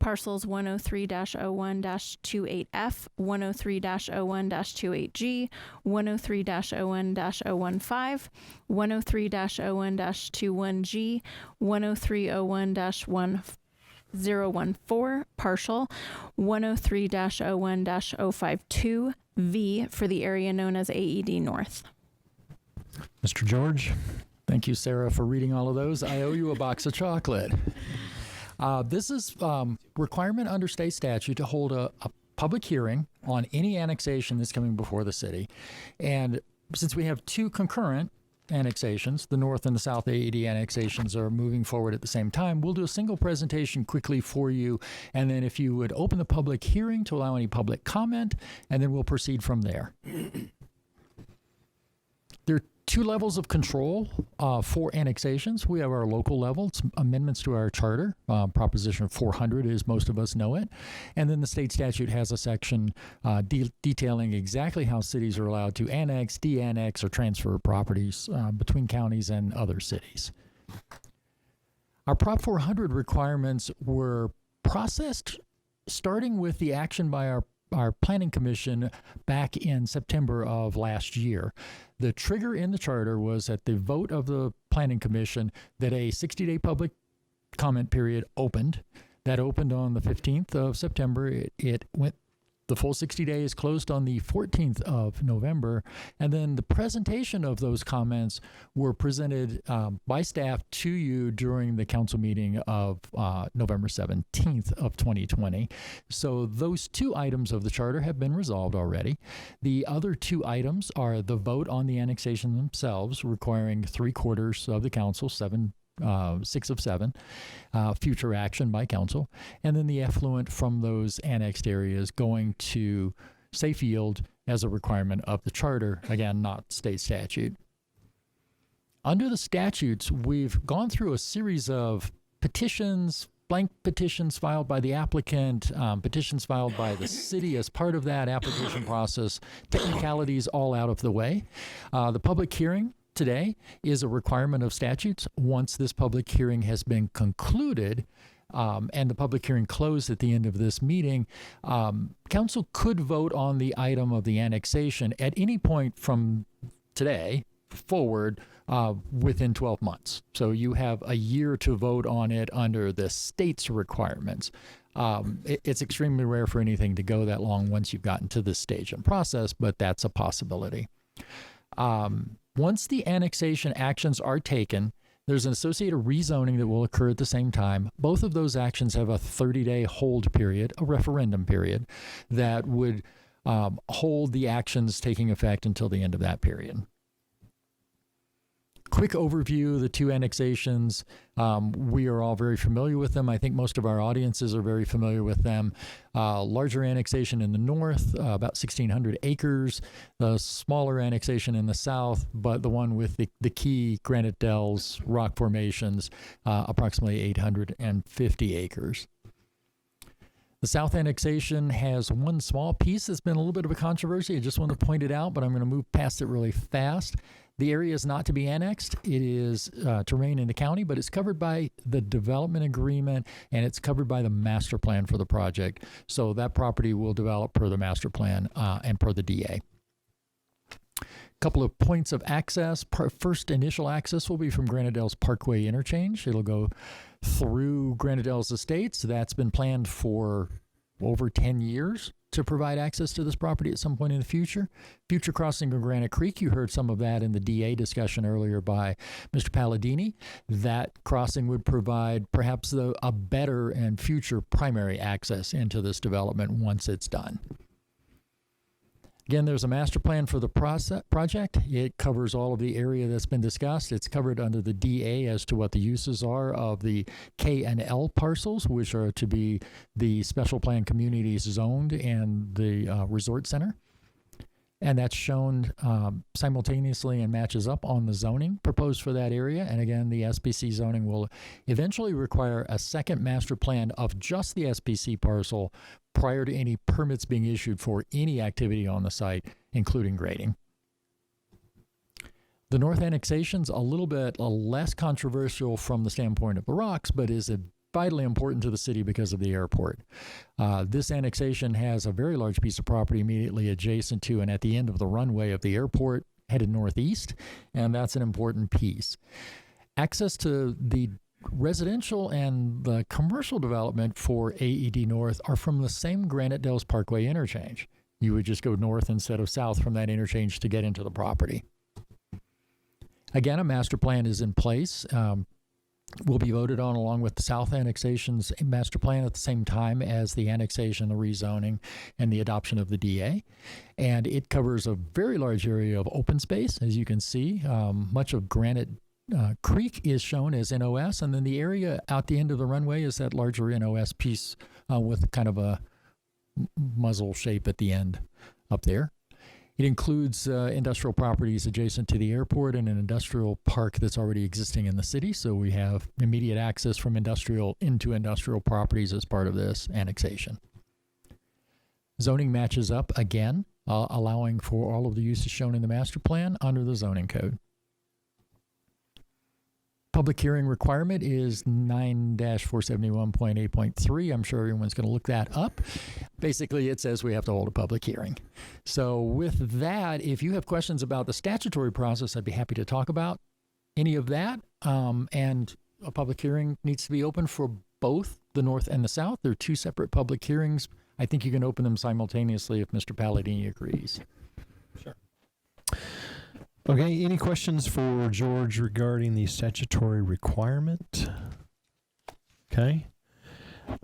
parcels 103-01-28F, 103-01-28G, 103-01-015, 103-01-21G, 103-01-1014, partial, 103-01-052V for the area known as AED North. Mr. George. Thank you, Sarah, for reading all of those. I owe you a box of chocolate. This is requirement under state statute to hold a public hearing on any annexation that's coming before the city. And since we have two concurrent annexations, the North and the South AED annexations are moving forward at the same time, we'll do a single presentation quickly for you, and then if you would open the public hearing to allow any public comment, and then we'll proceed from there. There are two levels of control for annexations. We have our local level, it's amendments to our charter. Proposition 400, as most of us know it. And then the state statute has a section detailing exactly how cities are allowed to annex, de-annex, or transfer properties between counties and other cities. Our Prop 400 requirements were processed starting with the action by our Planning Commission back in September of last year. The trigger in the charter was at the vote of the Planning Commission that a 60-day public comment period opened. That opened on the 15th of September. It went, the full 60 days closed on the 14th of November. And then the presentation of those comments were presented by staff to you during the council meeting of November 17th of 2020. So those two items of the charter have been resolved already. The other two items are the vote on the annexation themselves, requiring 3/4 of the council, 6 of 7, future action by council, and then the effluent from those annexed areas going to safe yield as a requirement of the charter, again, not state statute. Under the statutes, we've gone through a series of petitions, blank petitions filed by the applicant, petitions filed by the city as part of that application process, technicalities all out of the way. The public hearing today is a requirement of statutes. Once this public hearing has been concluded and the public hearing closed at the end of this meeting, council could vote on the item of the annexation at any point from today forward within 12 months. So you have a year to vote on it under the state's requirements. It's extremely rare for anything to go that long once you've gotten to this stage and process, but that's a possibility. Once the annexation actions are taken, There's an associated rezoning that will occur at the same time. Both of those actions have a 30-day hold period, a referendum period, that would hold the actions taking effect until the end of that period. Quick overview of the two annexations. We are all very familiar with them. I think most of our audiences are very familiar with them. Larger annexation in the north, about 1,600 acres. The smaller annexation in the south, but the one with the key granite dells, rock formations, approximately 850 acres. The South Annexation has one small piece that's been a little bit of a controversy. I just want to point it out, but I'm going to move past it really fast. The area is not to be annexed. It is to remain in the county, but it's covered by the development agreement, and it's covered by the master plan for the project. So that property will develop per the master plan and per the DA. Couple of points of access. First initial access will be from Granadell's Parkway interchange. It'll go through Granadell's Estates. That's been planned for over 10 years to provide access to this property at some point in the future. Future crossing of Granite Creek, you heard some of that in the DA discussion earlier by Mr. Palladini. That crossing would provide perhaps a better and future primary access into this development once it's done. Again, there's a master plan for the project. It covers all of the area that's been discussed. It's covered under the DA as to what the uses are of the K and L parcels, which are to be the special plan communities zoned and the resort center. And that's shown simultaneously and matches up on the zoning proposed for that area. And again, the SPC zoning will eventually require a second master plan of just the SPC parcel prior to any permits being issued for any activity on the site, including grading. The North Annexation's a little bit less controversial from the standpoint of the rocks, but is vitally important to the city because of the airport. This annexation has a very large piece of property immediately adjacent to and at the end of the runway of the airport headed northeast, and that's an important piece. Access to the residential and the commercial development for AED North are from the same Granite Dells Parkway interchange. You would just go north instead of south from that interchange to get into the property. Again, a master plan is in place. Will be voted on along with the South Annexation's master plan at the same time as the annexation, the rezoning, and the adoption of the DA. And it covers a very large area of open space, as you can see. Much of Granite Creek is shown as NOS, and then the area out the end of the runway is that larger NOS piece with kind of a muzzle shape at the end up there. It includes industrial properties adjacent to the airport and an industrial park that's already existing in the city, so we have immediate access from industrial into industrial properties as part of this annexation. Zoning matches up again, allowing for all of the uses shown in the master plan under the zoning code. Public hearing requirement is 9-471.8.3. I'm sure everyone's going to look that up. Basically, it says we have to hold a public hearing. So with that, if you have questions about the statutory process, I'd be happy to talk about any of that. And a public hearing needs to be open for both the North and the South. They're two separate public hearings. I think you can open them simultaneously if Mr. Palladini agrees. Sure. Okay, any questions for George regarding the statutory requirement? Okay.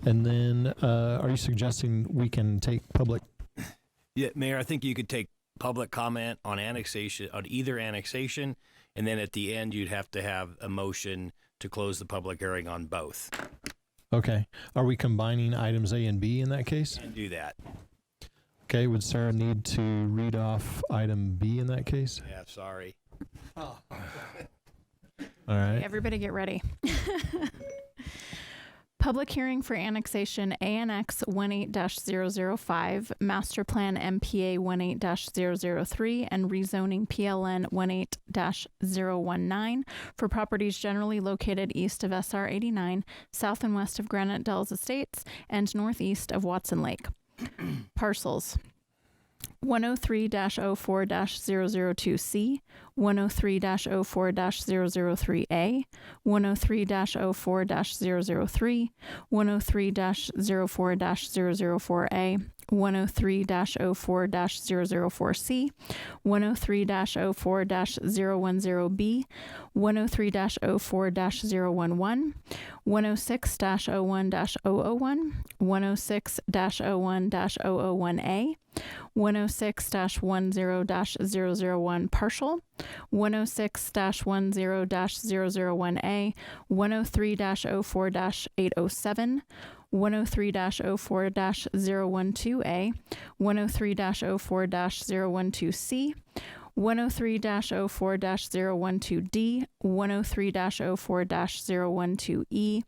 And then are you suggesting we can take public? Yeah, Mayor, I think you could take public comment on annexation, on either annexation, and then at the end you'd have to have a motion to close the public hearing on both. Okay. Are we combining items A and B in that case? And do that. Okay, would Sarah need to read off item B in that case? Yeah, sorry. All right. Everybody get ready. Public hearing for annexation ANX 18-005, Master Plan MPA 18-003, and rezoning PLN 18-019 for properties generally located east of SR 89, south and west of Granite Dells Estates, and northeast of Watson Lake. Parcels 103-04-002C, 103-04-003A, 103-04-003, 103-04-004A, 103-04-004C, 103-04-010B, 103-04-011, 106-01-001, 106-01-001A, 106-10-001 partial, 106-10-001A, 103-04-807, 103-04-012A, 103-04-012C, 103-04-012D, 103-04-012E,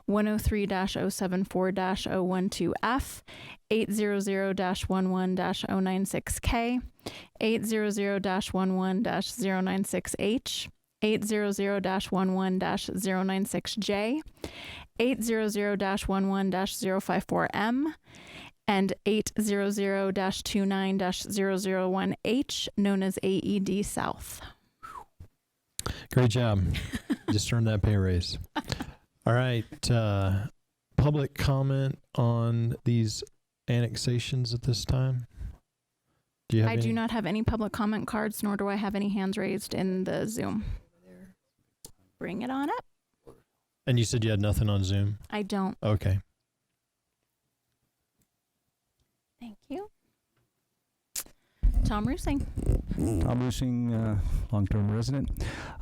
103-074-012F, 800-11-096K, 800-11-096H, 800-11-096J, 800-11-054M, and 800-29-001H, known as AED South. Great job. Just earned that pay raise. All right. Public comment on these annexations at this time? Do you have I do not have any public comment cards, nor do I have any hands raised in the Zoom. Bring it on up. And you said you had nothing on Zoom? I don't. Okay. Thank you. Tom Rusing. Tom Rusing, long-term resident.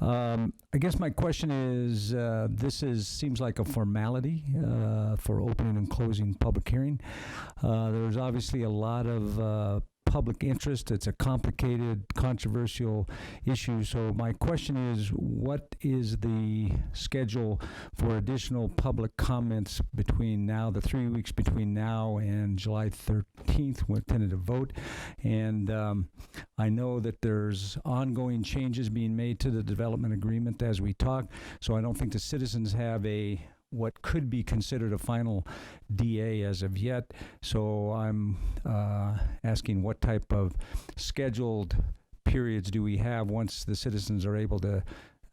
I guess my question is, seems like a formality for opening and closing public hearing. There's obviously a lot of public interest. It's a complicated, controversial issue. So my question is, what is the schedule for additional public comments between now, the 3 weeks between now and July 13th with tentative vote? And I know that there's ongoing changes being made to the development agreement as we talk. So I don't think the citizens have what could be considered a final DA as of yet. So I'm asking what type of scheduled periods do we have once the citizens are able to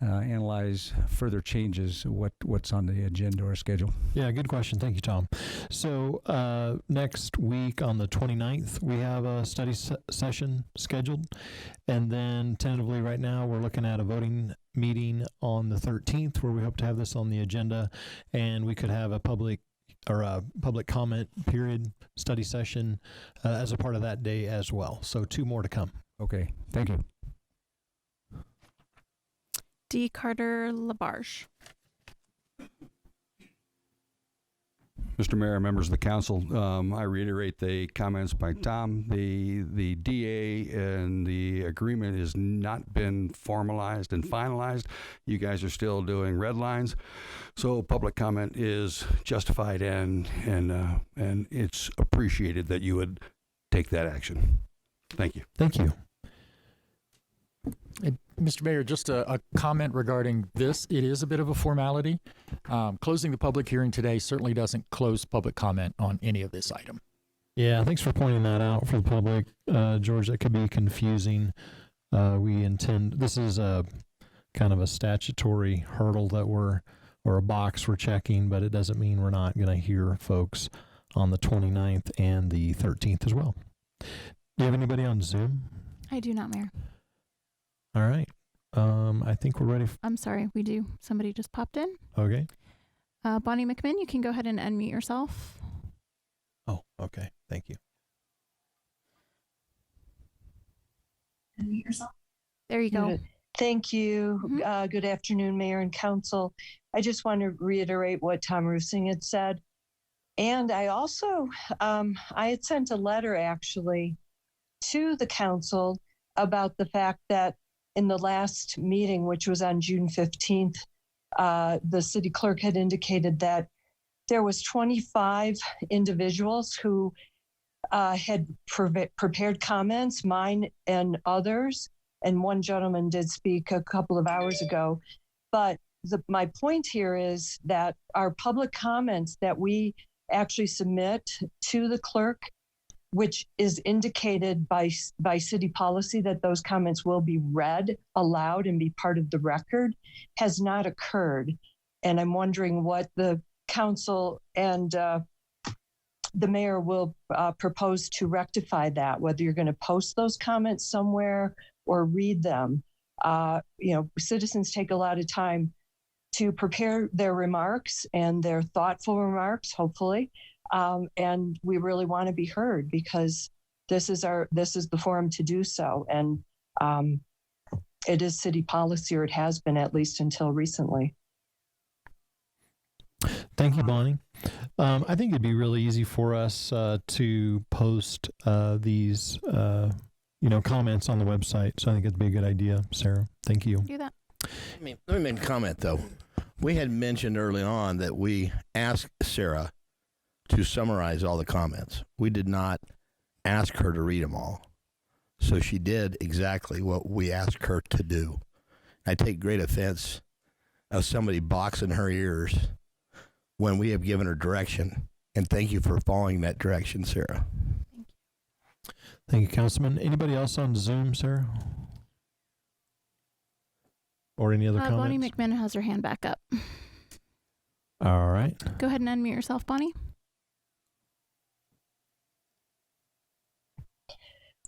analyze further changes, what's on the agenda or schedule? Yeah, good question. Thank you, Tom. So next week on the 29th, we have a study session scheduled. And then tentatively right now, we're looking at a voting meeting on the 13th where we hope to have this on the agenda. And we could have a public comment period study session as a part of that day as well. So 2 more to come. Okay, thank you. D. Carter Labarge. Mr. Mayor, members of the council, I reiterate the comments by Tom. The DA and the agreement has not been formalized and finalized. You guys are still doing red lines, so public comment is justified and it's appreciated that you would take that action. Thank you. Thank you. Mr. Mayor, just a comment regarding this. It is a bit of a formality. Closing the public hearing today certainly doesn't close public comment on any of this item. Yeah, thanks for pointing that out for the public, George. That could be confusing. This is a kind of a statutory hurdle or a box we're checking, but it doesn't mean we're not going to hear folks on the 29th and the 13th as well. Do you have anybody on Zoom? I do not, Mayor. All right. I think we're ready. I'm sorry, we do. Somebody just popped in. Okay. Bonnie McMinn, you can go ahead and unmute yourself. Oh, okay. Thank you. Unmute yourself. There you go. Thank you. Good afternoon, Mayor and Council. I just want to reiterate what Tom Rusing had said. And I also, I had sent a letter actually to the council about the fact that in the last meeting, which was on June 15th, the city clerk had indicated that there was 25 individuals who had prepared comments, mine and others, and one gentleman did speak a couple of hours ago. But my point here is that our public comments that we actually submit to the clerk, which is indicated by city policy that those comments will be read aloud and be part of the record, has not occurred. And I'm wondering what the council and the mayor will propose to rectify that, whether you're going to post those comments somewhere or read them. Citizens take a lot of time to prepare their remarks and their thoughtful remarks, hopefully. And we really want to be heard because this is the forum to do so. And it is city policy, or it has been at least until recently. Thank you, Bonnie. I think it'd be really easy for us to post these, comments on the website. So I think it'd be a good idea, Sarah. Thank you. Do that. Let me make a comment, though. We had mentioned early on that we asked Sarah to summarize all the comments. We did not ask her to read them all. So she did exactly what we asked her to do. I take great offense of somebody boxing her ears when we have given her direction. And thank you for following that direction, Sarah. Thank you, Councilman. Anybody else on Zoom, Sarah? Or any other comments? Bonnie McMahon has her hand back up. All right. Go ahead and unmute yourself, Bonnie.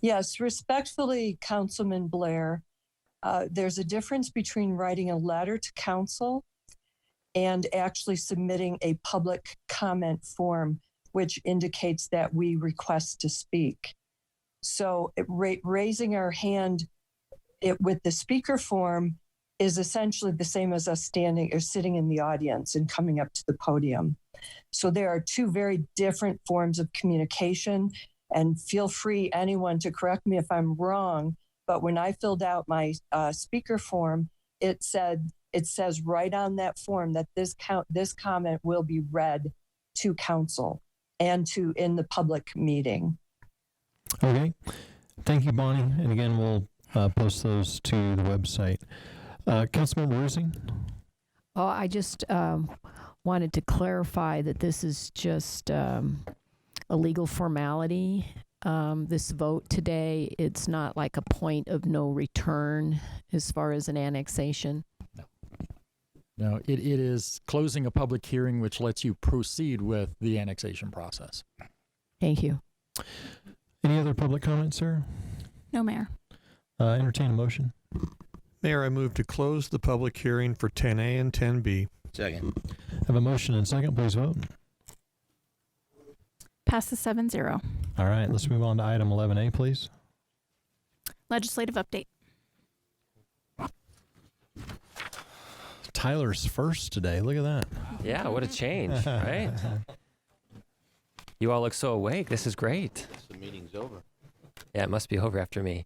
Yes, respectfully, Councilman Blair, there's a difference between writing a letter to council and actually submitting a public comment form, which indicates that we request to speak. So raising our hand with the speaker form is essentially the same as us standing or sitting in the audience and coming up to the podium. So there are two very different forms of communication, and feel free, anyone, to correct me if I'm wrong, but when I filled out my speaker form, it says right on that form that this comment will be read to council and in the public meeting. Okay. Thank you, Bonnie. And again, we'll post those to the website. Councilmember Rusing? Oh, I just wanted to clarify that this is just a legal formality. This vote today, it's not like a point of no return as far as an annexation. No, it is closing a public hearing, which lets you proceed with the annexation process. Thank you. Any other public comments, sir? No, Mayor. Entertain a motion. Mayor, I move to close the public hearing for 10A and 10B. Second. Have a motion and second. Please vote. Passes 7-0. All right, let's move on to item 11A, please. Legislative update. Tyler's first today. Look at that. Yeah, what a change, right? You all look so awake. This is great. The meeting's over. Yeah, it must be over after me.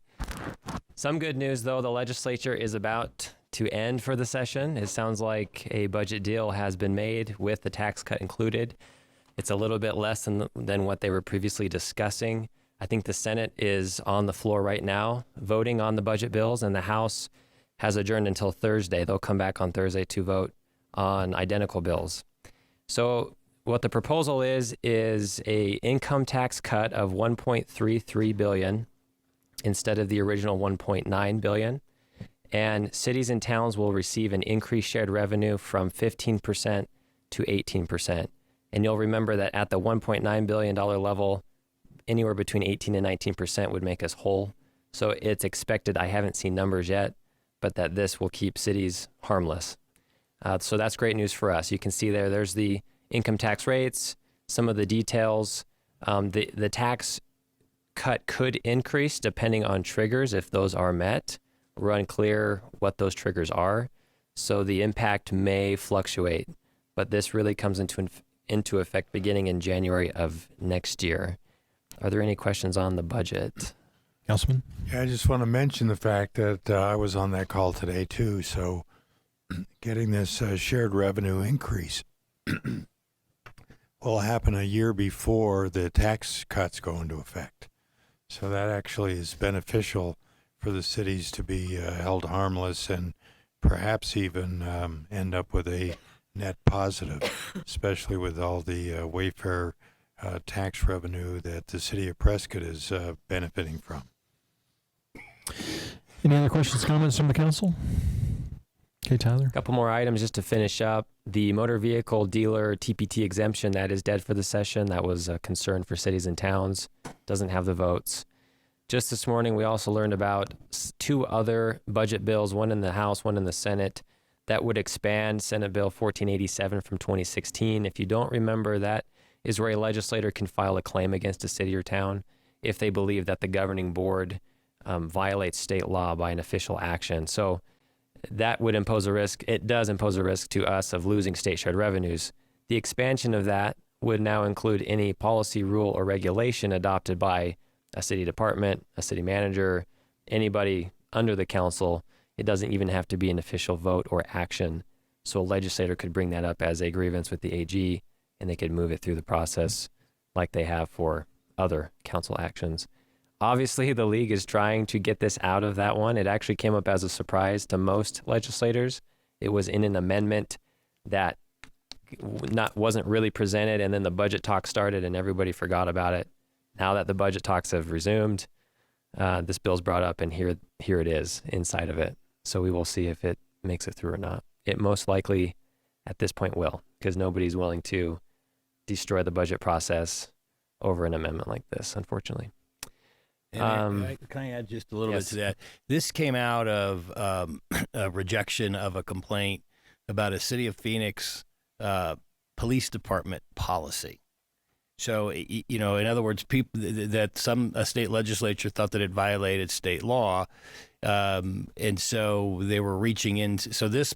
Some good news, though. The legislature is about to end for the session. It sounds like a budget deal has been made with the tax cut included. It's a little bit less than what they were previously discussing. I think the Senate is on the floor right now voting on the budget bills, and the House has adjourned until Thursday. They'll come back on Thursday to vote on identical bills. So what the proposal is a income tax cut of $1.33 billion instead of the original $1.9 billion. And cities and towns will receive an increased shared revenue from 15% to 18%. And you'll remember that at the $1.9 billion level, anywhere between 18 and 19% would make us whole. So it's expected, I haven't seen numbers yet, but that this will keep cities harmless. So that's great news for us. You can see there's the income tax rates, some of the details. The tax cut could increase depending on triggers if those are met. We're unclear what those triggers are. So the impact may fluctuate, but this really comes into effect beginning in January of next year. Are there any questions on the budget? Councilman? Yeah, I just want to mention the fact that I was on that call today too. So getting this shared revenue increase will happen a year before the tax cuts go into effect. So that actually is beneficial for the cities to be held harmless and perhaps even end up with a net positive, especially with all the Wayfair tax revenue that the city of Prescott is benefiting from. Any other questions, comments from the council? Okay, Tyler. A couple more items just to finish up. The motor vehicle dealer TPT exemption, that is dead for the session. That was a concern for cities and towns. Doesn't have the votes. Just this morning, we also learned about 2 other budget bills, one in the House, one in the Senate, that would expand Senate Bill 1487 from 2016. If you don't remember, that is where a legislator can file a claim against a city or town if they believe that the governing board violates state law by an official action. So that would impose a risk. It does impose a risk to us of losing state shared revenues. The expansion of that would now include any policy, rule, or regulation adopted by a city department, a city manager, anybody under the council. It doesn't even have to be an official vote or action. So a legislator could bring that up as a grievance with the AG, and they could move it through the process like they have for other council actions. Obviously, the league is trying to get this out of that one. It actually came up as a surprise to most legislators. It was in an amendment that wasn't really presented, and then the budget talk started and everybody forgot about it. Now that the budget talks have resumed, this bill's brought up, and here it is inside of it. So we will see if it makes it through or not. It most likely at this point will, because nobody's willing to destroy the budget process over an amendment like this, unfortunately. And can I add just a little bit to that? This came out of a rejection of a complaint about a City of Phoenix police department policy. So, in other words, people that a state legislature thought that it violated state law, and so they were reaching into. So this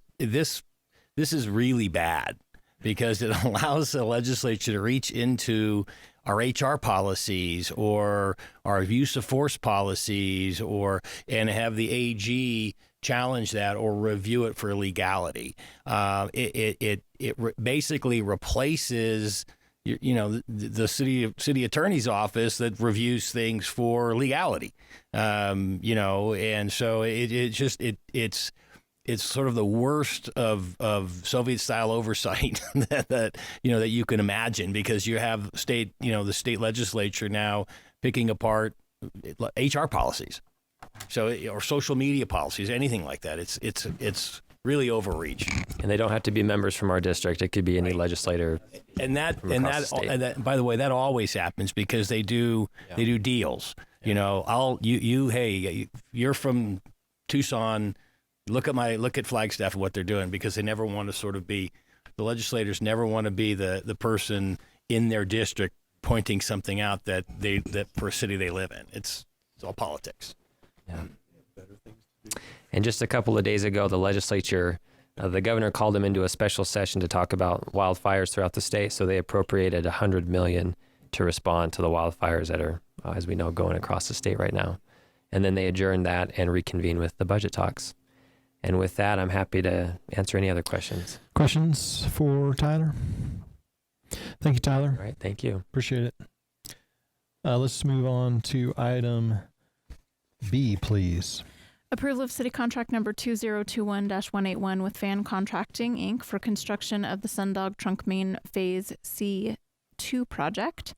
is really bad because it allows the legislature to reach into our HR policies or our use of force policies and have the AG challenge that or review it for illegality. It basically replaces the city attorney's office that reviews things for legality. And so it's sort of the worst of Soviet style oversight that you can imagine, because you have the state legislature now picking apart HR policies, or social media policies, anything like that. It's really overreach. And they don't have to be members from our district. It could be any legislator. And that by the way, that always happens because they do deals. Hey, you're from Tucson. Look at Flagstaff and what they're doing, because they never want to the legislators never want to be the person in their district pointing something out that for a city they live in. It's all politics. Yeah. And just a couple of days ago, the legislature, the governor called them into a special session to talk about wildfires throughout the state. So they appropriated $100 million to respond to the wildfires that are, as we know, going across the state right now. And then they adjourned that and reconvened with the budget talks. And with that, I'm happy to answer any other questions. Questions for Tyler? Thank you, Tyler. All right, thank you. Appreciate it. Let's move on to item B, please. Approval of City Contract Number 2021-181 with Fan Contracting, Inc. for construction of the Sundog Trunk Main Phase C2 project.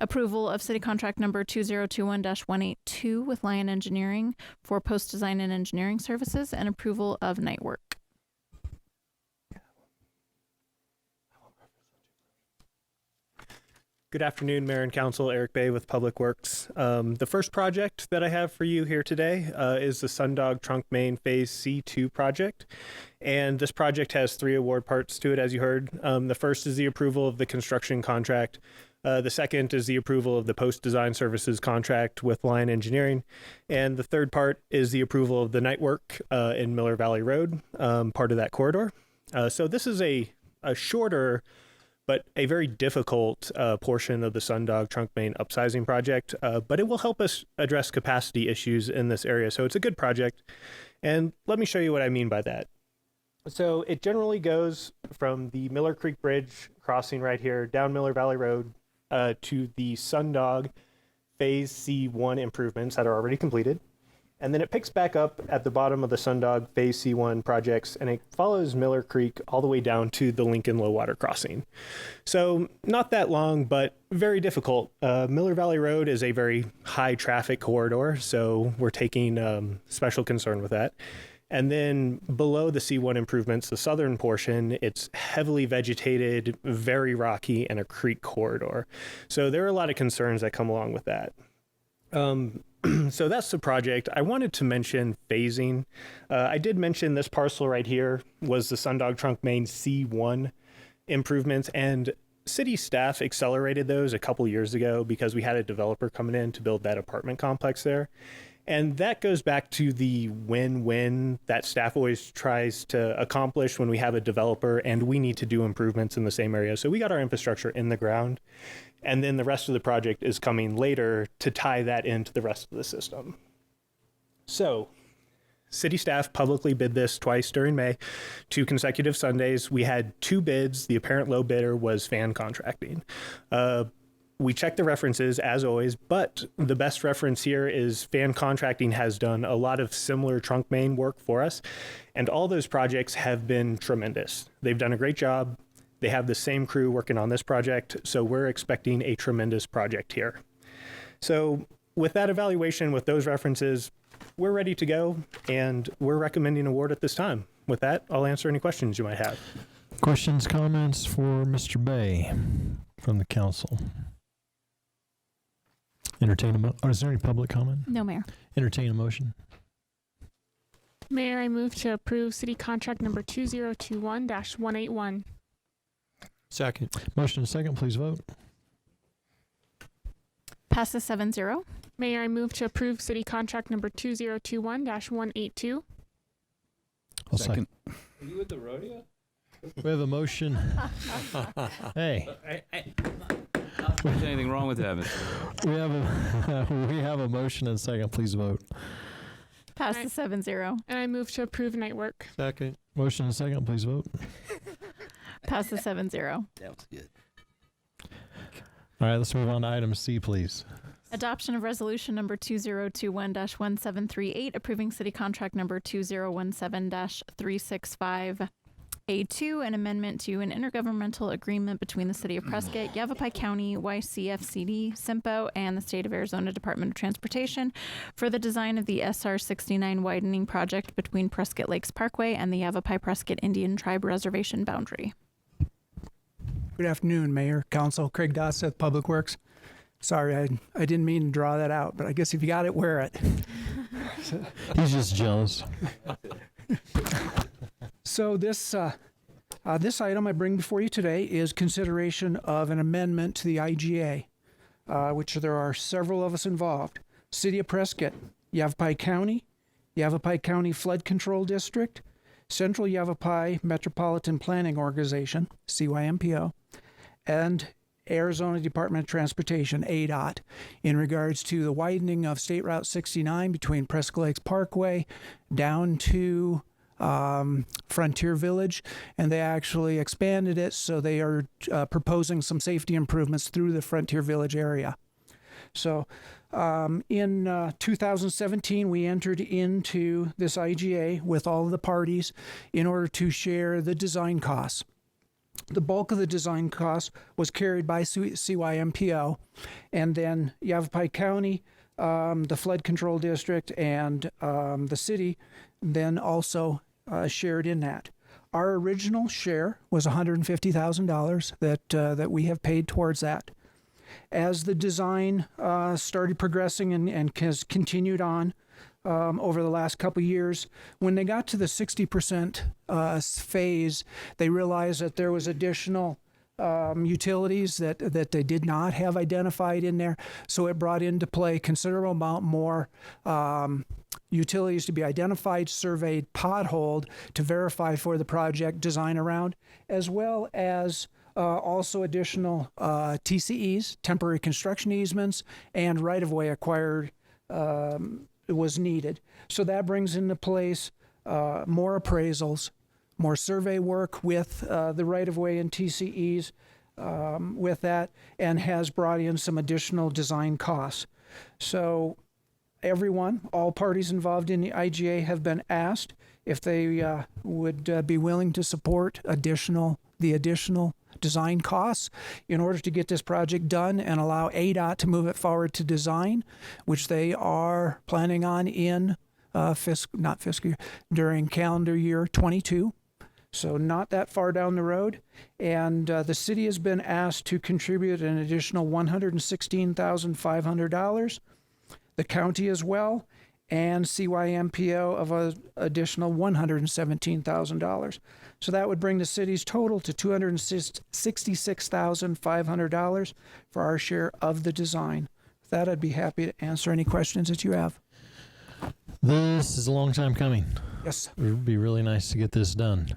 Approval of City Contract Number 2021-182 with Lion Engineering for post-design and engineering services, and approval of night work. Good afternoon, Mayor and Council. Eric Bay with Public Works. The first project that I have for you here today is the Sundog Trunk Main Phase C2 project. And this project has 3 award parts to it, as you heard. The first is the approval of the construction contract. The second is the approval of the post-design services contract with Lion Engineering. And the third part is the approval of the night work in Miller Valley Road, part of that corridor. So this is a shorter but a very difficult portion of the Sundog Trunk Main upsizing project, but it will help us address capacity issues in this area. So it's a good project. And let me show you what I mean by that. So it generally goes from the Miller Creek Bridge crossing right here down Miller Valley Road to the Sundog Phase C1 improvements that are already completed. And then it picks back up at the bottom of the Sundog Phase C1 projects, and it follows Miller Creek all the way down to the Lincoln Low Water Crossing. So not that long, but very difficult. Miller Valley Road is a very high traffic corridor, so we're taking special concern with that. And then below the C1 improvements, the southern portion, it's heavily vegetated, very rocky, and a creek corridor. So there are a lot of concerns that come along with that. So that's the project. I wanted to mention phasing. I did mention this parcel right here was the Sundog Trunk Main C1 improvements, and city staff accelerated those a couple years ago because we had a developer coming in to build that apartment complex there. And that goes back to the win-win that staff always tries to accomplish when we have a developer and we need to do improvements in the same area. So we got our infrastructure in the ground, and then the rest of the project is coming later to tie that into the rest of the system. So city staff publicly bid this twice during May, 2 consecutive Sundays. We had 2 bids. The apparent low bidder was Fan Contracting. We checked the references as always, but the best reference here is Fan Contracting has done a lot of similar trunk main work for us, and all those projects have been tremendous. They've done a great job. They have the same crew working on this project, so we're expecting a tremendous project here. So with that evaluation, with those references, we're ready to go, and we're recommending award at this time. With that, I'll answer any questions you might have. Questions, comments for Mr. Bay from the council? Is there any public comment? No, Mayor. Entertain a motion. Mayor, I move to approve city contract number 2021-181. Second. Motion and second, please vote. Passes 7-0. Mayor, I move to approve city contract number 2021-182. I'll second. Are you with the rodeo? We have a motion. Hey. There's anything wrong with that, Mr. We have a motion and second. Please vote. Passes 7-0. And I move to approve night work. Second. Motion and second. Please vote. Passes 7-0. That was good. All right, let's move on to item C, please. Adoption of resolution number 2021-1738, approving city contract number 2017-365. A2, an amendment to an intergovernmental agreement between the City of Prescott, Yavapai County, YCFCD, SIMPO, and the State of Arizona Department of Transportation for the design of the SR 69 widening project between Prescott Lakes Parkway and the Yavapai Prescott Indian Tribe Reservation boundary. Good afternoon, Mayor, Council. Craig Dosseth, Public Works. Sorry, I didn't mean to draw that out, but I guess if you got it, wear it. He's just jealous. So this item I bring before you today is consideration of an amendment to the IGA, which there are several of us involved. City of Prescott, Yavapai County Flood Control District, Central Yavapai Metropolitan Planning Organization, CYMPO, and Arizona Department of Transportation, ADOT, in regards to the widening of State Route 69 between Prescott Lakes Parkway down to Frontier Village, and they actually expanded it, so they are proposing some safety improvements through the Frontier Village area. So in 2017, we entered into this IGA with all of the parties in order to share the design costs. The bulk of the design costs was carried by CYMPO, and then Yavapai County, the Flood Control District, and the city then also shared in that. Our original share was $150,000 that we have paid towards that. As the design started progressing and has continued on over the last couple of years, when they got to the 60% phase, they realized that there was additional utilities that they did not have identified in there. So it brought into play considerable amount more utilities to be identified, surveyed, potholed to verify for the project design around, as well as also additional TCEs, temporary construction easements, and right-of-way acquired was needed. So that brings into place more appraisals, more survey work with the right-of-way and TCEs with that, and has brought in some additional design costs. So everyone, all parties involved in the IGA have been asked if they would be willing to support the additional design costs in order to get this project done and allow ADOT to move it forward to design, which they are planning on in during calendar year 22. So not that far down the road. And the city has been asked to contribute an additional $116,500. The county as well, and CYMPO of an additional $117,000. So that would bring the city's total to $266,500 for our share of the design. With that, I'd be happy to answer any questions that you have. This is a long time coming. Yes. It would be really nice to get this done.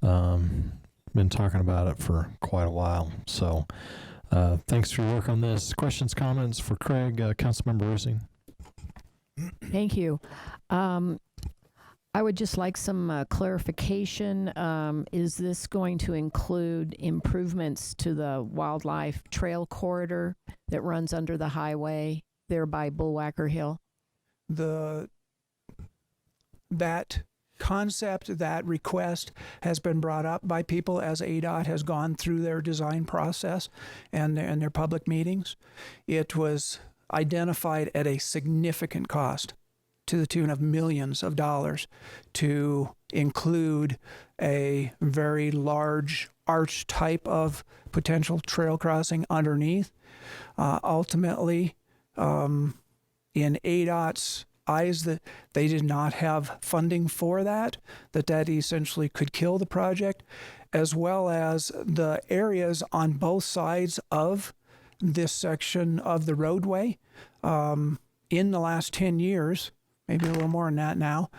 Been talking about it for quite a while. So thanks for your work on this. Questions, comments for Craig, Councilmember Rusing? Thank you. I would just like some clarification. Is this going to include improvements to the wildlife trail corridor that runs under the highway there by Bullwhacker Hill? That concept, that request has been brought up by people as ADOT has gone through their design process and their public meetings. It was identified at a significant cost to the tune of millions of dollars to include a very large arch type of potential trail crossing underneath. Ultimately, in ADOT's eyes, that they did not have funding for that essentially could kill the project, as well as the areas on both sides of this section of the roadway. In the last 10 years, maybe a little more than that now,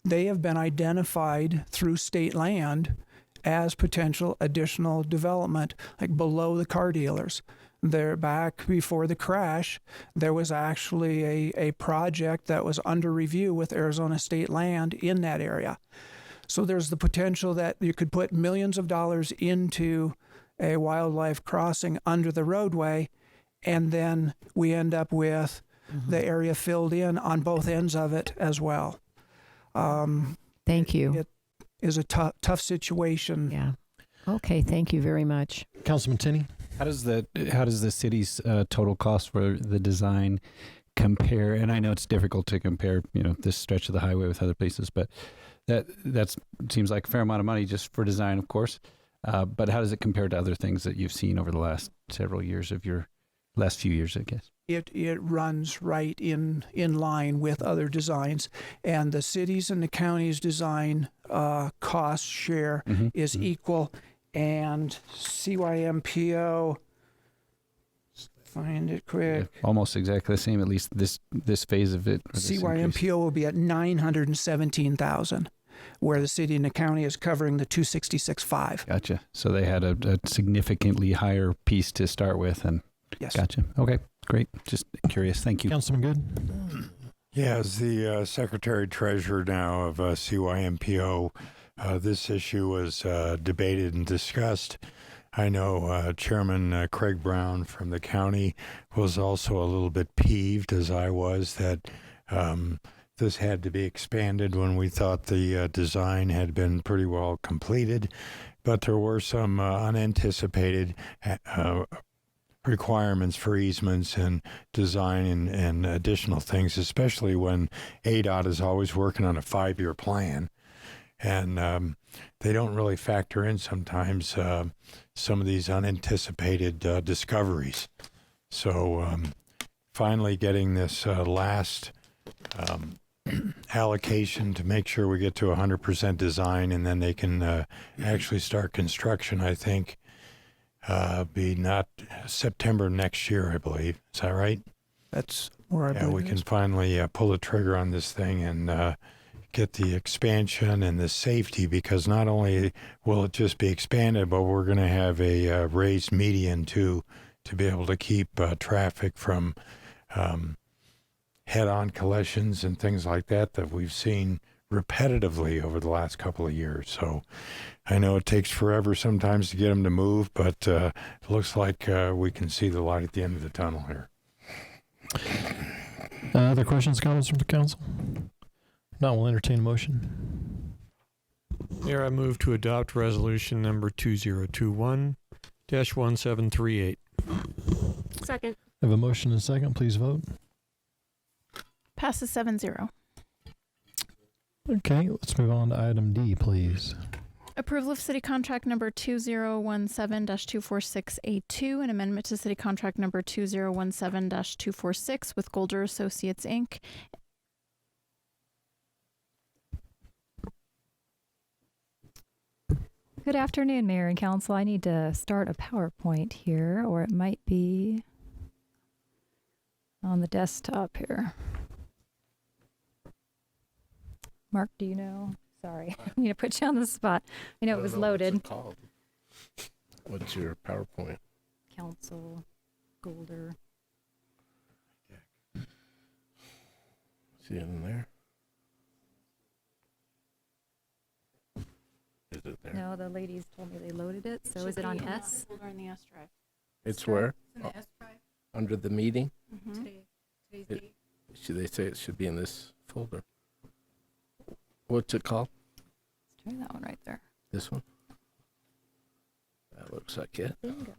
they have been identified through state land as potential additional development, like below the car dealers. There, back before the crash, there was actually a project that was under review with Arizona State Land in that area. So there's the potential that you could put millions of dollars into a wildlife crossing under the roadway, and then we end up with the area filled in on both ends of it as well. Thank you. It is a tough situation. Yeah. Okay, thank you very much. Councilman Tinney? How does the city's total cost for the design compare? And I know it's difficult to compare, this stretch of the highway with other places, but that seems like a fair amount of money just for design, of course. But how does it compare to other things that you've seen over the last several years of your last few years, I guess? It runs right in line with other designs, and the city's and the county's design cost share is equal. And CYMPO, find it quick. Yeah, almost exactly the same, at least this phase of it. CYMPO will be at $917,000, where the city and the county is covering the $266,500. Gotcha. So they had a significantly higher piece to start with, and yes. Gotcha. Okay, great. Just curious. Thank you. Councilman Good? Yeah, as the Secretary Treasurer now of CYMPO, this issue was debated and discussed. I know Chairman Craig Brown from the county was also a little bit peeved, as I was, that this had to be expanded when we thought the design had been pretty well completed. But there were some unanticipated requirements for easements and design and additional things, especially when ADOT is always working on a 5-year plan. And they don't really factor in sometimes some of these unanticipated discoveries. So finally getting this last allocation to make sure we get to 100% design, and then they can actually start construction, I think, be not September next year, I believe. Is that right? That's where I believe we can finally pull the trigger on this thing and get the expansion and the safety, because not only will it just be expanded, but we're going to have a raised median too, to be able to keep traffic from head-on collisions and things like that we've seen repetitively over the last couple of years. So I know it takes forever sometimes to get them to move, but it looks like we can see the light at the end of the tunnel here. Other questions, comments from the council? Now we'll entertain a motion. Mayor, I move to adopt resolution number 2021-1738. Second. I have a motion and a second. Please vote. Passes 7-0. Okay, let's move on to item D, please. Approval of City Contract Number 2017-246A2, an amendment to City Contract Number 2017-246 with Golder Associates, Inc. Good afternoon, Mayor and Council. I need to start a PowerPoint here, or it might be on the desktop here. Mark, do you know? Sorry, I'm going to put you on the spot. I know it was loaded. What's it called? What's your PowerPoint? Council, Golder. See it in there? Is it there? No, the ladies told me they loaded it. So is it on S? Folder in the S drive. It's where? It's in the S drive. Under the meeting? Today's It- date. Should they say it should be in this folder? What's it called? Let's try that one right there. This one? That looks like it. Bingo.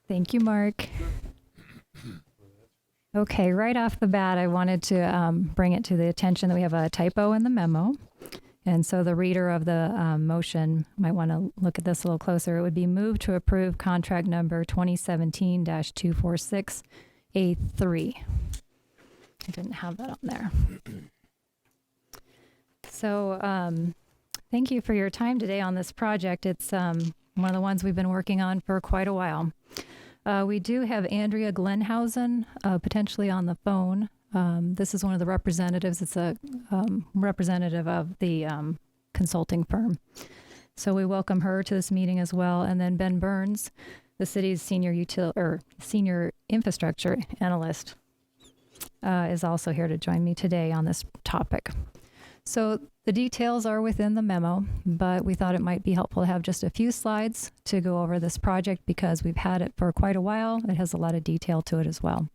Thank you, Mark. Okay, right off the bat, I wanted to bring it to the attention that we have a typo in the memo. And so the reader of the motion might want to look at this a little closer. It would be moved to approve contract number 2017-246A3. I didn't have that on there. So thank you for your time today on this project. It's one of the ones we've been working on for quite a while. We do have Andrea Glenhausen potentially on the phone. This is one of the representatives. It's a representative of the consulting firm. So we welcome her to this meeting as well. And then Ben Burns, the city's senior infrastructure analyst, is also here to join me today on this topic. So the details are within the memo, but we thought it might be helpful to have just a few slides to go over this project because we've had it for quite a while. It has a lot of detail to it as well.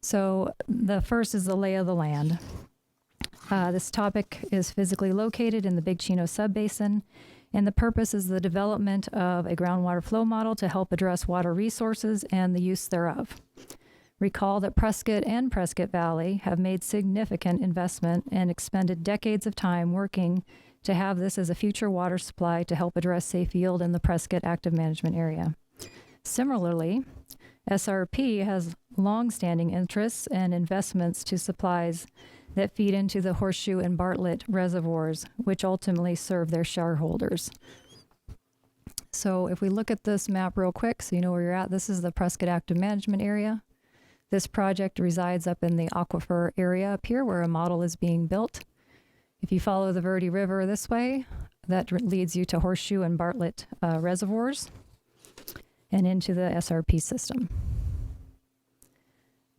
So the first is the lay of the land. This topic is physically located in the Big Chino Subbasin, and the purpose is the development of a groundwater flow model to help address water resources and the use thereof. Recall that Prescott and Prescott Valley have made significant investment and expended decades of time working to have this as a future water supply to help address safe yield in the Prescott Active Management Area. Similarly, SRP has long-standing interests and investments to supplies that feed into the Horseshoe and Bartlett reservoirs, which ultimately serve their shareholders. So if we look at this map real quick so you know where you're at, this is the Prescott Active Management Area. This project resides up in the aquifer area up here where a model is being built. If you follow the Verde River this way, that leads you to Horseshoe and Bartlett reservoirs and into the SRP system.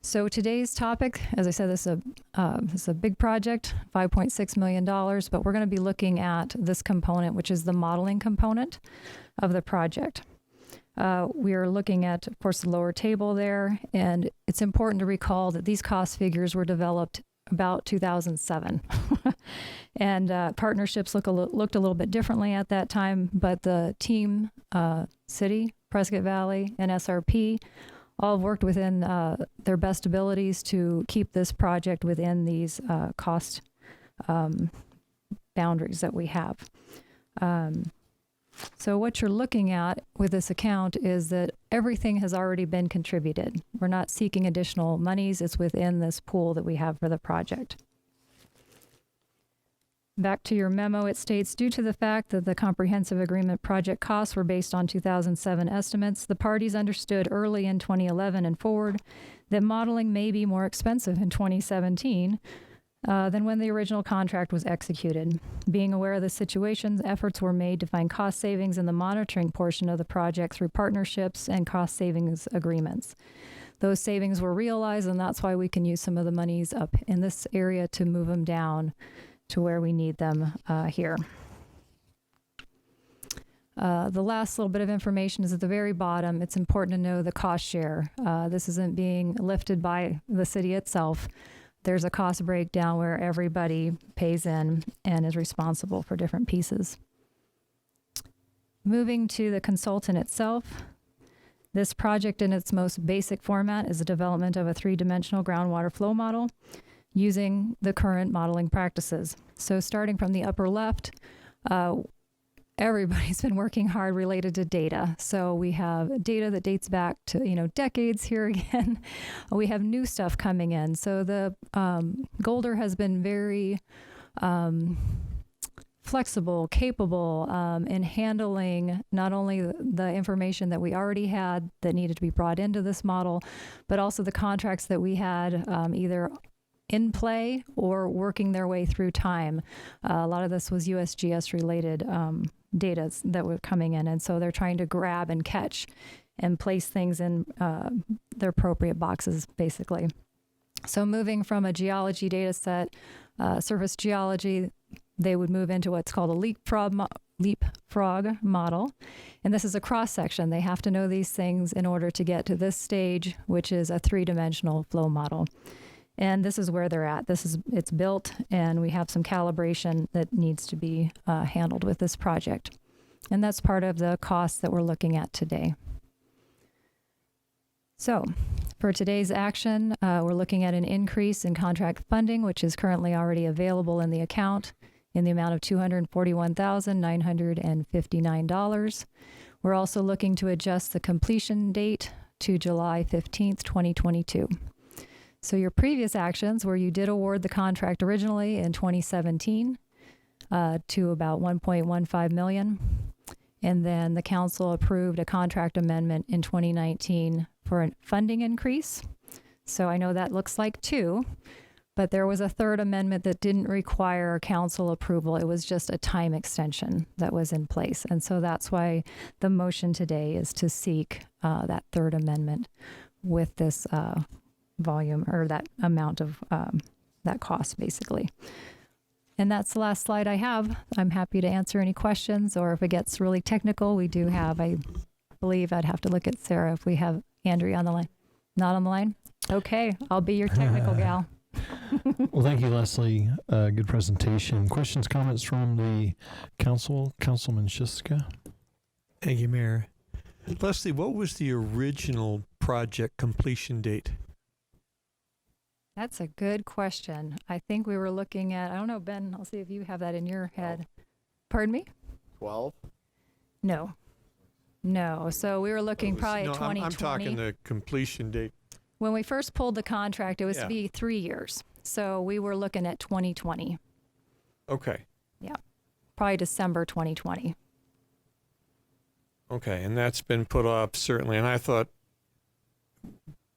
So today's topic, as I said, this is a big project, $5.6 million, but we're going to be looking at this component, which is the modeling component of the project. We are looking at, of course, the lower table there, and it's important to recall that these cost figures were developed about 2007. And partnerships looked a little bit differently at that time, but the team, City, Prescott Valley, and SRP all worked within their best abilities to keep this project within these cost boundaries that we have. So what you're looking at with this account is that everything has already been contributed. We're not seeking additional monies. It's within this pool that we have for the project. Back to your memo, it states, due to the fact that the comprehensive agreement project costs were based on 2007 estimates, the parties understood early in 2011 and forward that modeling may be more expensive in 2017 than when the original contract was executed. Being aware of the situation, efforts were made to find cost savings in the monitoring portion of the project through partnerships and cost savings agreements. Those savings were realized, and that's why we can use some of the monies up in this area to move them down to where we need them here. The last little bit of information is at the very bottom. It's important to know the cost share. This isn't being lifted by the city itself. There's a cost breakdown where everybody pays in and is responsible for different pieces. Moving to the consultant itself, This project in its most basic format is the development of a three-dimensional groundwater flow model using the current modeling practices. So starting from the upper left, everybody's been working hard related to data. So we have data that dates back to, decades here again. We have new stuff coming in. So the Golder has been very flexible, capable in handling not only the information that we already had that needed to be brought into this model, but also the contracts that we had either in play or working their way through time. A lot of this was USGS related data that were coming in. And so they're trying to grab and catch and place things in their appropriate boxes, basically. So moving from a geology data set, surface geology, they would move into what's called a leapfrog model. And this is a cross section. They have to know these things in order to get to this stage, which is a three-dimensional flow model. And this is where they're at. It's built, and we have some calibration that needs to be handled with this project. And that's part of the costs that we're looking at today. So for today's action, we're looking at an increase in contract funding, which is currently already available in the account in the amount of $241,959. We're also looking to adjust the completion date to July 15th, 2022. So your previous actions where you did award the contract originally in 2017 to about $1.15 million, and then the council approved a contract amendment in 2019 for a funding increase. So I know that looks like two, but there was a third amendment that didn't require council approval. It was just a time extension that was in place. And so that's why the motion today is to seek that third amendment with this volume or that amount of that cost, basically. And that's the last slide I have. I'm happy to answer any questions, or if it gets really technical, we do have, I believe I'd have to look at Sarah if we have Andrea on the line. Not on the line? Okay, I'll be your technical gal. Well, thank you, Leslie. Good presentation. Questions, comments from the council? Councilman Shiska. Thank you, Mayor. Leslie, what was the original project completion date? That's a good question. I think we were looking at, I don't know, Ben, I'll see if you have that in your head. Pardon me? 12? No. So we were looking probably at 2020. I'm talking the completion date. When we first pulled the contract, it was to be 3 years. So we were looking at 2020. Okay. Yeah. Probably December 2020. Okay, and that's been put up, certainly. And I thought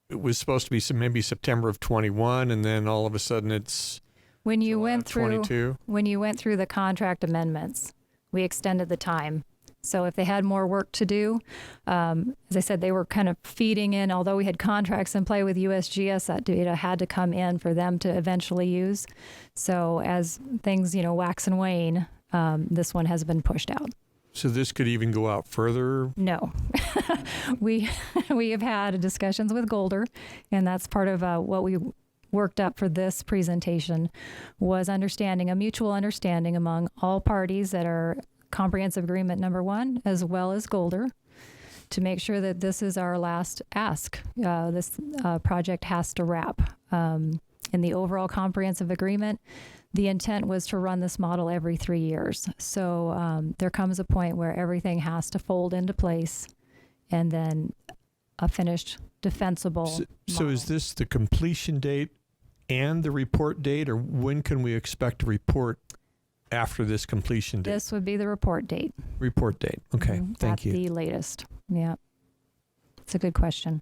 it was supposed to be maybe September of 21, and then all of a sudden it's when you went through 22. When you went through the contract amendments, we extended the time. So if they had more work to do, as I said, they were kind of feeding in, although we had contracts in play with USGS, that data had to come in for them to eventually use. So as things, wax and wane, this one has been pushed out. So this could even go out further? No. we have had discussions with Golder, and that's part of what we worked up for this presentation was a mutual understanding among all parties that are comprehensive agreement number 1, as well as Golder, to make sure that this is our last ask. This project has to wrap. In the overall comprehensive agreement, the intent was to run this model every 3 years. So there comes a point where everything has to fold into place, and then a finished, defensible So is this the completion date and the report date, or when can we expect a report after this completion date? This would be the report date. Report date. Okay, thank you. At the latest. Yeah. It's a good question.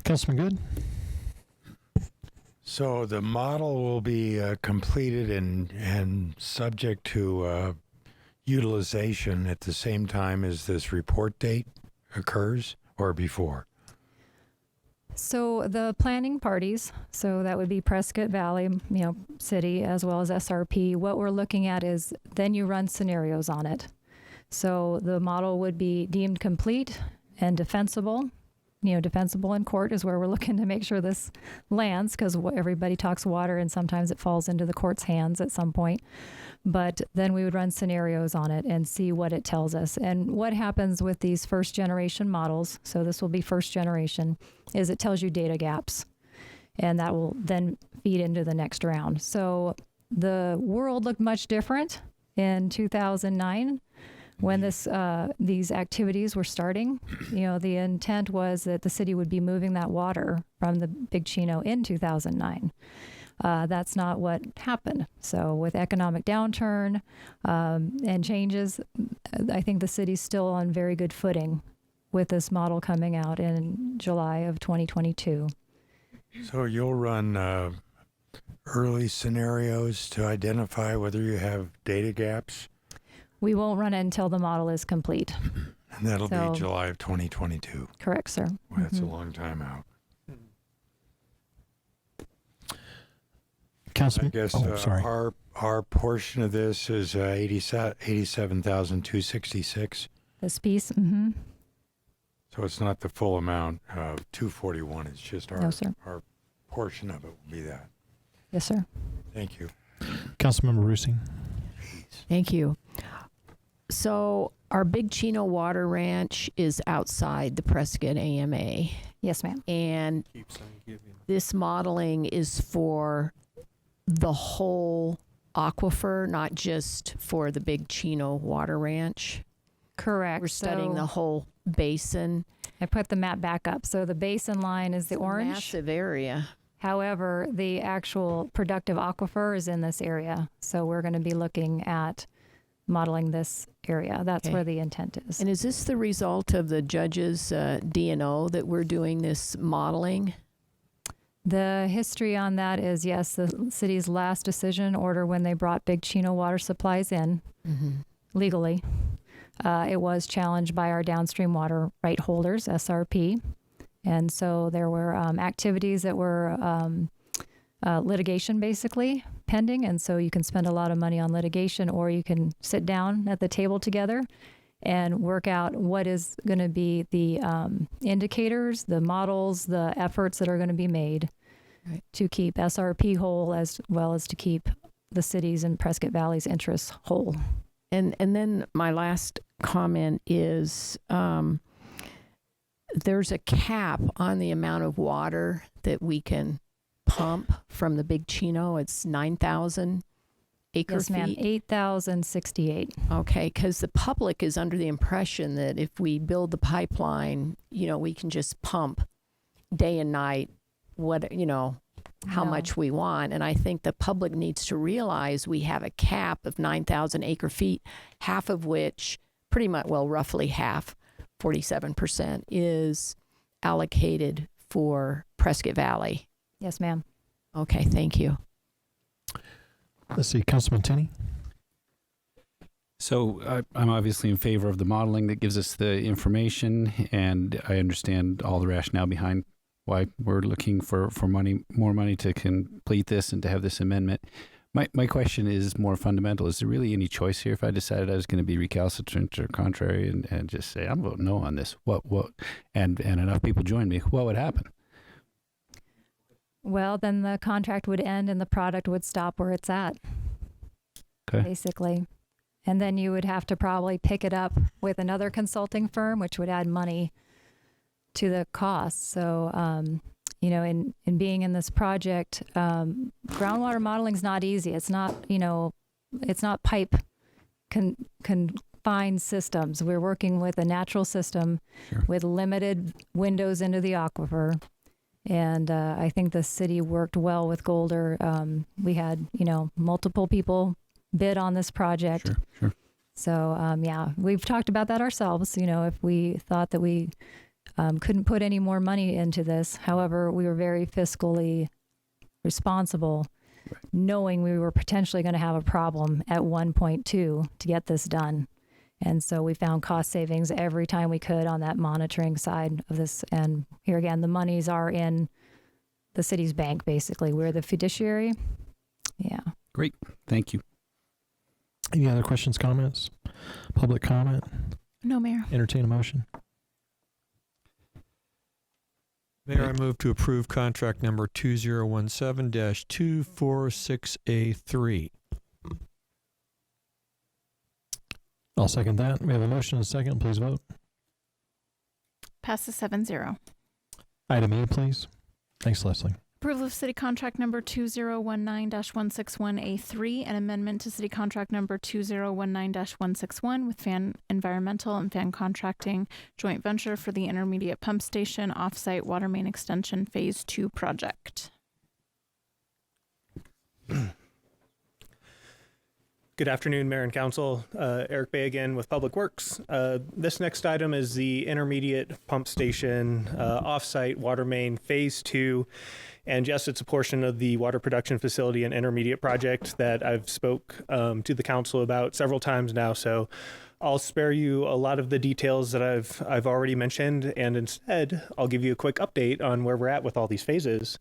Councilman Good? So the model will be completed and subject to utilization at the same time as this report date occurs, or before? So the planning parties, so that would be Prescott Valley, city, as well as SRP. What we're looking at is then you run scenarios on it. So the model would be deemed complete and defensible defensible in court is where we're looking to make sure this lands, because everybody talks water and sometimes it falls into the court's hands at some point. But then we would run scenarios on it and see what it tells us. And what happens with these first generation models, so this will be first generation, is it tells you data gaps. And that will then feed into the next round. So the world looked much different in 2009 when these activities were starting. The intent was that the city would be moving that water from the Big Chino in 2009. That's not what happened. So with economic downturn and changes, I think the city's still on very good footing with this model coming out in July of 2022. So you'll run early scenarios to identify whether you have data gaps? We won't run it until the model is complete. And that'll be July of 2022. Correct, sir. Well, that's a long time out. Councilman, I guess sorry. our portion of this is 87,266. This piece, mm-hmm. So it's not the full amount of 241. It's just our sir. Our portion of it will be that. Yes, sir. Thank you. Councilmember Rusing. Thank you. So our Big Chino Water Ranch is outside the Prescott AMA. Yes, ma'am. And this modeling is for the whole aquifer, not just for the Big Chino Water Ranch. Correct. We're studying the whole basin. I put the map back up. So the basin line is the orange. Massive area. However, the actual productive aquifer is in this area. So we're going to be looking at modeling this area. That's where the intent is. And is this the result of the judge's D&O that we're doing this modeling? The history on that is, yes, the city's last decision order when they brought Big Chino water supplies in legally. It was challenged by our downstream water right holders, SRP. And so there were activities that were litigation basically pending. And so you can spend a lot of money on litigation, or you can sit down at the table together and work out what is going to be the indicators, the models, the efforts that are going to be made to keep SRP whole, as well as to keep the city's and Prescott Valley's interests whole. And then my last comment is there's a cap on the amount of water that we can pump from the Big Chino. It's 9,000 acre yes, ma'am. feet. 8,068. Okay, because the public is under the impression that if we build the pipeline, we can just pump day and night how much we want. And I think the public needs to realize we have a cap of 9,000 acre feet, half of which, pretty much, roughly half, 47%, is allocated for Prescott Valley. Yes, ma'am. Okay, thank you. Let's see, Councilman Tenney. So I'm obviously in favor of the modeling that gives us the information, and I understand all the rationale behind why we're looking for more money to complete this and to have this amendment. My question is more fundamental. Is there really any choice here? If I decided I was going to be recalcitrant or contrary and just say, I'm voting no on this, and enough people join me, what would happen? Well, then the contract would end and the product would stop where it's at, basically. And then you would have to probably pick it up with another consulting firm, which would add money to the cost. So, in being in this project, groundwater modeling is not easy. It's not, it's not pipe confined systems. We're working with a natural system with limited windows into the aquifer. And I think the city worked well with Golder. We had, multiple people bid on this project. Sure. So, we've talked about that ourselves. If we thought that we couldn't put any more money into this. However, we were very fiscally responsible, knowing we were potentially going to have a problem at 1.2 to get this done. And so we found cost savings every time we could on that monitoring side of this. And here again, the monies are in the city's bank, basically. We're the fiduciary. Yeah. Great. Thank you. Any other questions, comments? Public comment? No, Mayor. Entertain a motion? Mayor, I move to approve contract number 2017-246A3. I'll second that. We have a motion and a second. Please vote. Passes 7-0. Item E, please. Thanks, Leslie. Approval of City Contract Number 2019-161A3, an amendment to City Contract Number 2019-161 with Fan Environmental and Fan Contracting joint venture for the Intermediate Pump Station Offsite Water Main Extension Phase 2 project. Good afternoon, Mayor and Council. Eric Bay again with Public Works. This next item is the Intermediate Pump Station Offsite Water Main Phase 2. And yes, it's a portion of the water production facility and intermediate project that I've spoke to the council about several times now. So I'll spare you a lot of the details that I've already mentioned, and instead I'll give you a quick update on where we're at with all these phases.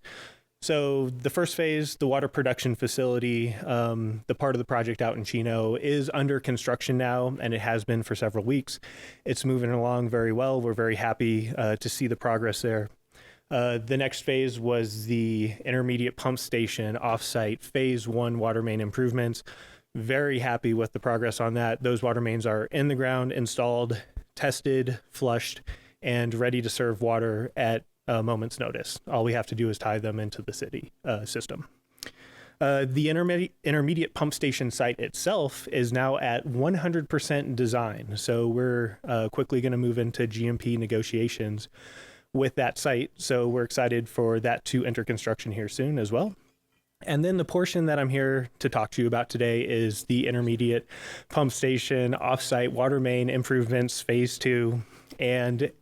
So the first phase, the water production facility, the part of the project out in Chino, is under construction now, and it has been for several weeks. It's moving along very well. We're very happy to see the progress there. The next phase was the intermediate pump station offsite phase 1 water main improvements. Very happy with the progress on that. Those water mains are in the ground, installed, tested, flushed, and ready to serve water at a moment's notice. All we have to do is tie them into the city system. The intermediate pump station site itself is now at 100% design. So we're quickly going to move into GMP negotiations with that site. So we're excited for that to enter construction here soon as well. And then the portion that I'm here to talk to you about today is the intermediate pump station offsite water main improvements phase 2. And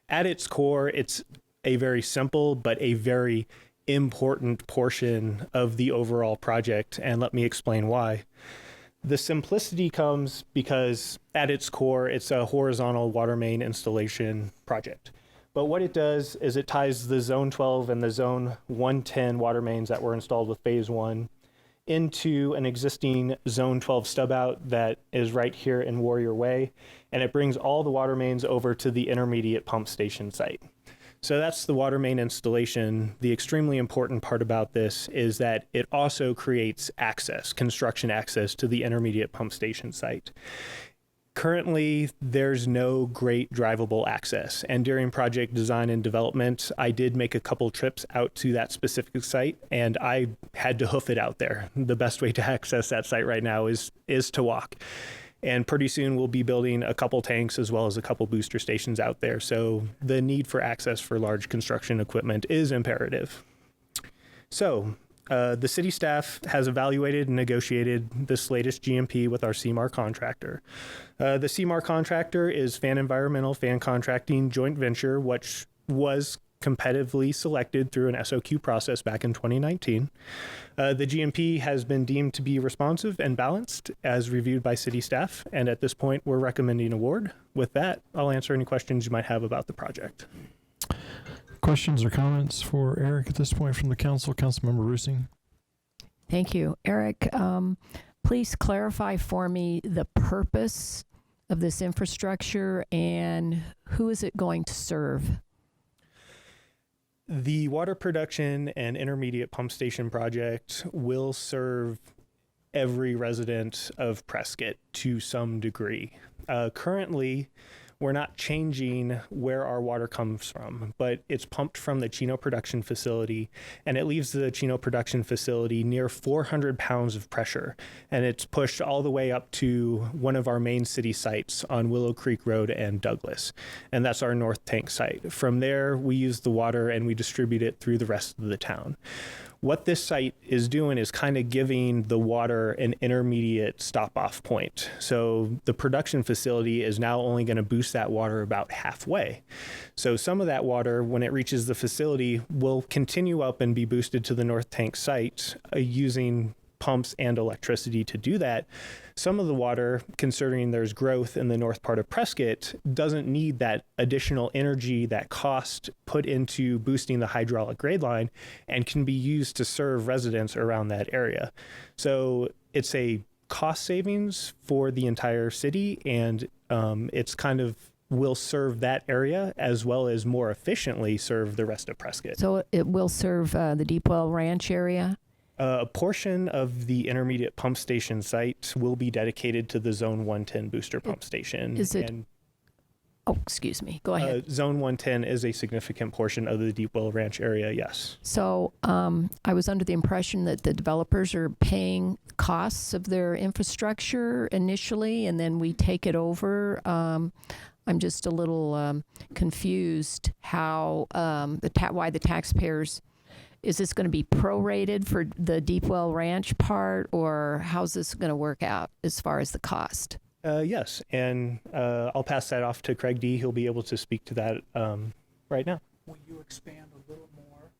at its core, it's a very simple but a very important portion of the overall project. And let me explain why. The simplicity comes because at its core, it's a horizontal water main installation project. But what it does is it ties the Zone 12 and the Zone 110 water mains that were installed with Phase 1 into an existing Zone 12 stub out that is right here in Warrior Way, and it brings all the water mains over to the intermediate pump station site. So that's the water main installation. The extremely important part about this is that it also creates access, construction access to the intermediate pump station site. Currently, there's no great drivable access, and during project design and development, I did make a couple trips out to that specific site, and I had to hoof it out there. The best way to access that site right now is to walk. And pretty soon we'll be building a couple tanks as well as a couple booster stations out there. So the need for access for large construction equipment is imperative. So the city staff has evaluated and negotiated this latest GMP with our CMAR contractor. The CMAR contractor is Fan Environmental Fan Contracting joint venture, which was competitively selected through an SOQ process back in 2019. The GMP has been deemed to be responsive and balanced as reviewed by city staff, and at this point we're recommending award. With that, I'll answer any questions you might have about the project. Questions or comments for Eric at this point from the council? Councilmember Roosing. Thank you. Eric, please clarify for me the purpose of this infrastructure and who is it going to serve? The water production and intermediate pump station project will serve every resident of Prescott to some degree. Currently, we're not changing where our water comes from, but it's pumped from the Chino production facility, and it leaves the Chino production facility near 400 pounds of pressure, and it's pushed all the way up to one of our main city sites on Willow Creek Road and Douglas, and that's our north tank site. From there, we use the water and we distribute it through the rest of the town. What this site is doing is kind of giving the water an intermediate stop-off point. So the production facility is now only going to boost that water about halfway. So some of that water, when it reaches the facility, will continue up and be boosted to the North Tank site using pumps and electricity to do that. Some of the water, considering there's growth in the north part of Prescott, doesn't need that additional energy, that cost put into boosting the hydraulic grade line, and can be used to serve residents around that area. So it's a cost savings for the entire city, and it's kind of will serve that area as well as more efficiently serve the rest of Prescott. So it will serve the Deepwell Ranch area? A portion of the intermediate pump station site will be dedicated to the Zone 110 booster pump station. Is it? Oh, excuse me. Go ahead. Zone 110 is a significant portion of the Deepwell Ranch area, yes. So I was under the impression that the developers are paying costs of their infrastructure initially, and then we take it over. I'm just a little confused how why the taxpayers. Is this going to be prorated for the Deepwell Ranch part, or how's this going to work out as far as the cost? Yes, and I'll pass that off to Craig D. He'll be able to speak to that right now. Will you expand a little more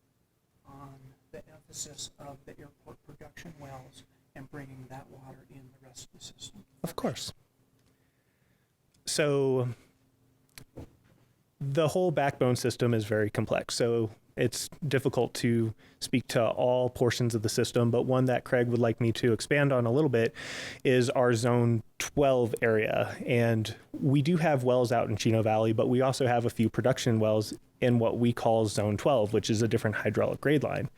on the emphasis of the airport production wells and bringing that water in the rest of the system? Of course. So the whole backbone system is very complex. So it's difficult to speak to all portions of the system, but one that Craig would like me to expand on a little bit is our Zone 12 area. And we do have wells out in Chino Valley, but we also have a few production wells in what we call Zone 12, which is a different hydraulic grade line.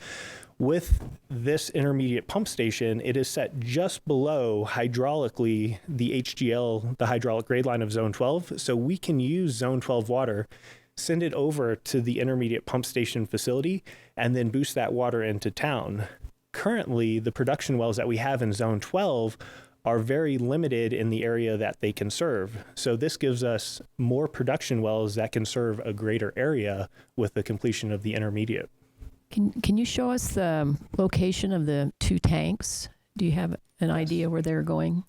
With this intermediate pump station, it is set just below hydraulically the HGL, the hydraulic grade line of Zone 12. So we can use Zone 12 water, send it over to the intermediate pump station facility, and then boost that water into town. Currently, the production wells that we have in Zone 12 are very limited in the area that they can serve. So this gives us more production wells that can serve a greater area with the completion of the intermediate. Can you show us the location of the two tanks? Do you have an idea where they're going?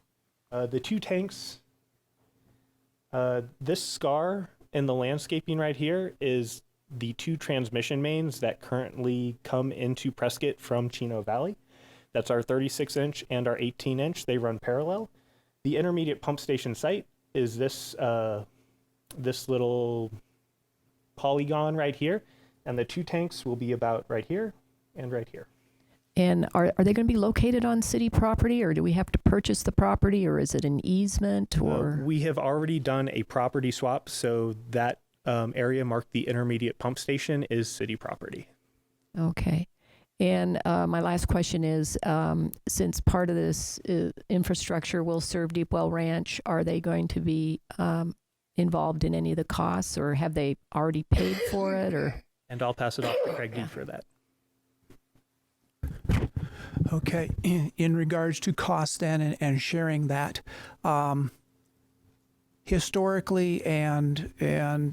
The two tanks, this scar in the landscaping right here is the two transmission mains that currently come into Prescott from Chino Valley. That's our 36-inch and our 18-inch. They run parallel. The intermediate pump station site is this little polygon right here, and the two tanks will be about right here and right here. And are they going to be located on city property, or do we have to purchase the property, or is it an easement? Or we have already done a property swap, so that area marked the intermediate pump station is city property. Okay. And my last question is, since part of this infrastructure will serve Deepwell Ranch, are they going to be involved in any of the costs, or have they already paid for it? Or And I'll pass it off to Craig D for that. Okay, in regards to cost then and sharing that, historically and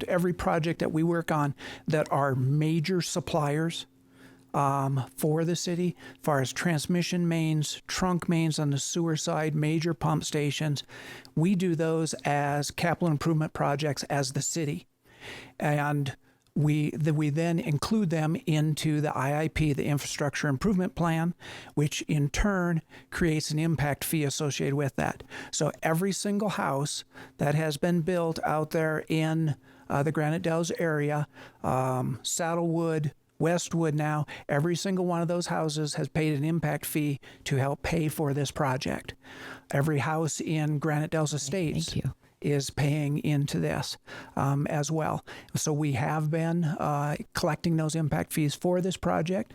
every project that we work on that are major suppliers for the city, as far as transmission mains, trunk mains on the sewer side, major pump stations, we do those as capital improvement projects as the city. And we then include them into the IIP, the Infrastructure Improvement Plan, which in turn creates an impact fee associated with that. So every single house that has been built out there in the Granite Dells area, Saddlewood, Westwood now, every single one of those houses has paid an impact fee to help pay for this project. Every house in Granite Dells Estates is paying into this as well. So we have been collecting those impact fees for this project.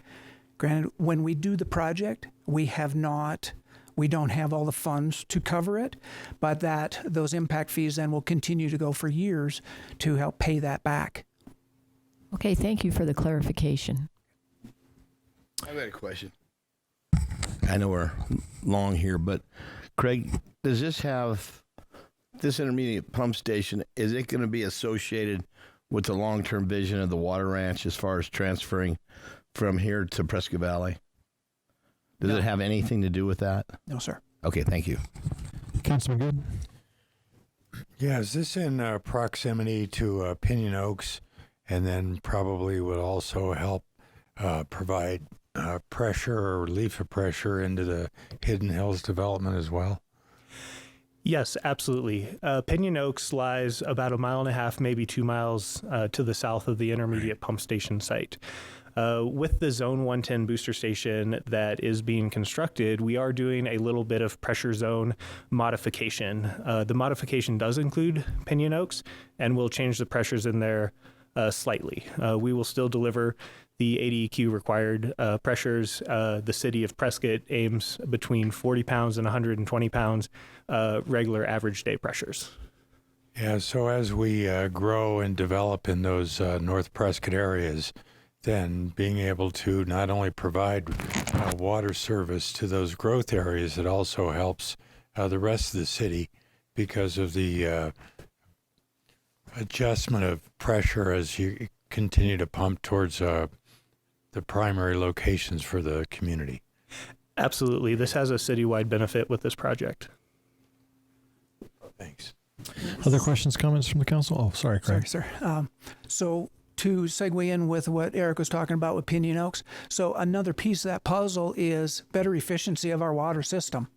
Granted, when we do the project, we don't have all the funds to cover it, but those impact fees then will continue to go for years to help pay that back. Okay, thank you for the clarification. I've got a question. I know we're long here, but Craig, does this intermediate pump station, is it going to be associated with the long-term vision of the water ranch as far as transferring from here to Prescott Valley? Does it have anything to do with that? No, sir. Okay, thank you. Councilman Good? Yeah, is this in proximity to Pinion Oaks, and then probably would also help provide pressure or relief of pressure into the Hidden Hills development as well? Yes, absolutely. Pinion Oaks lies about 1.5 miles, maybe 2 miles to the south of the intermediate pump station site. With the Zone 110 booster station that is being constructed, we are doing a little bit of pressure zone modification. The modification does include Pinion Oaks, and we'll change the pressures in there slightly. We will still deliver the ADEQ required pressures. The city of Prescott aims between 40 pounds and 120 pounds regular average day pressures. Yeah, so as we grow and develop in those North Prescott areas, then being able to not only provide water service to those growth areas, it also helps the rest of the city because of the adjustment of pressure as you continue to pump towards the primary locations for the community. Absolutely. This has a citywide benefit with this project. Thanks. Other questions, comments from the council? Oh, sorry, Craig. Sorry, sir. So to segue in with what Eric was talking about with Pinion Oaks, so another piece of that puzzle is better efficiency of our water system.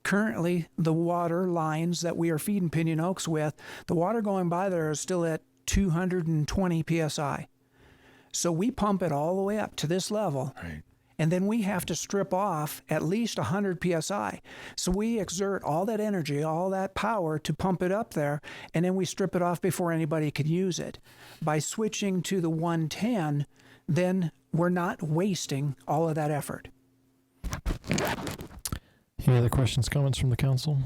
Currently, the water lines that we are feeding Pinion Oaks with, the water going by there is still at 220 psi. So we pump it all the way up to this level. Right. And then we have to strip off at least 100 psi. So we exert all that energy, all that power to pump it up there, and then we strip it off before anybody could use it. By switching to the 110, then we're not wasting all of that effort. Any other questions, comments from the council?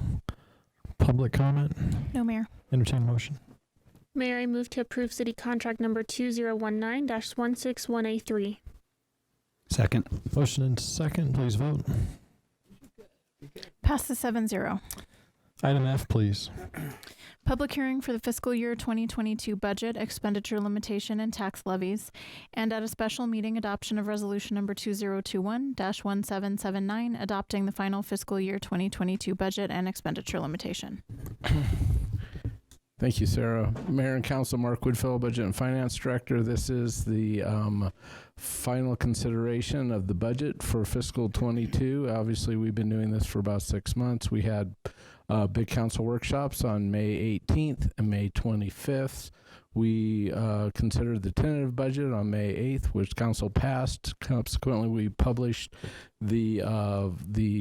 Public comment? No, Mayor. Entertain a motion. Mayor, I move to approve city contract number 2019-161A3. Second. Motion and second. Please vote. Passes 7-0. Item F, please. Public hearing for the fiscal year 2022 budget, expenditure limitation, and tax levies, and at a special meeting, adoption of resolution number 2021-1779, adopting the final fiscal year 2022 budget and expenditure limitation. Thank you, Sarah. Mayor and Council, Mark Woodfill, Budget and Finance Director. This is the final consideration of the budget for fiscal 22. Obviously, we've been doing this for about 6 months. We had big council workshops on May 18th and May 25th. We considered the tentative budget on May 8th, which council passed. Subsequently, we published the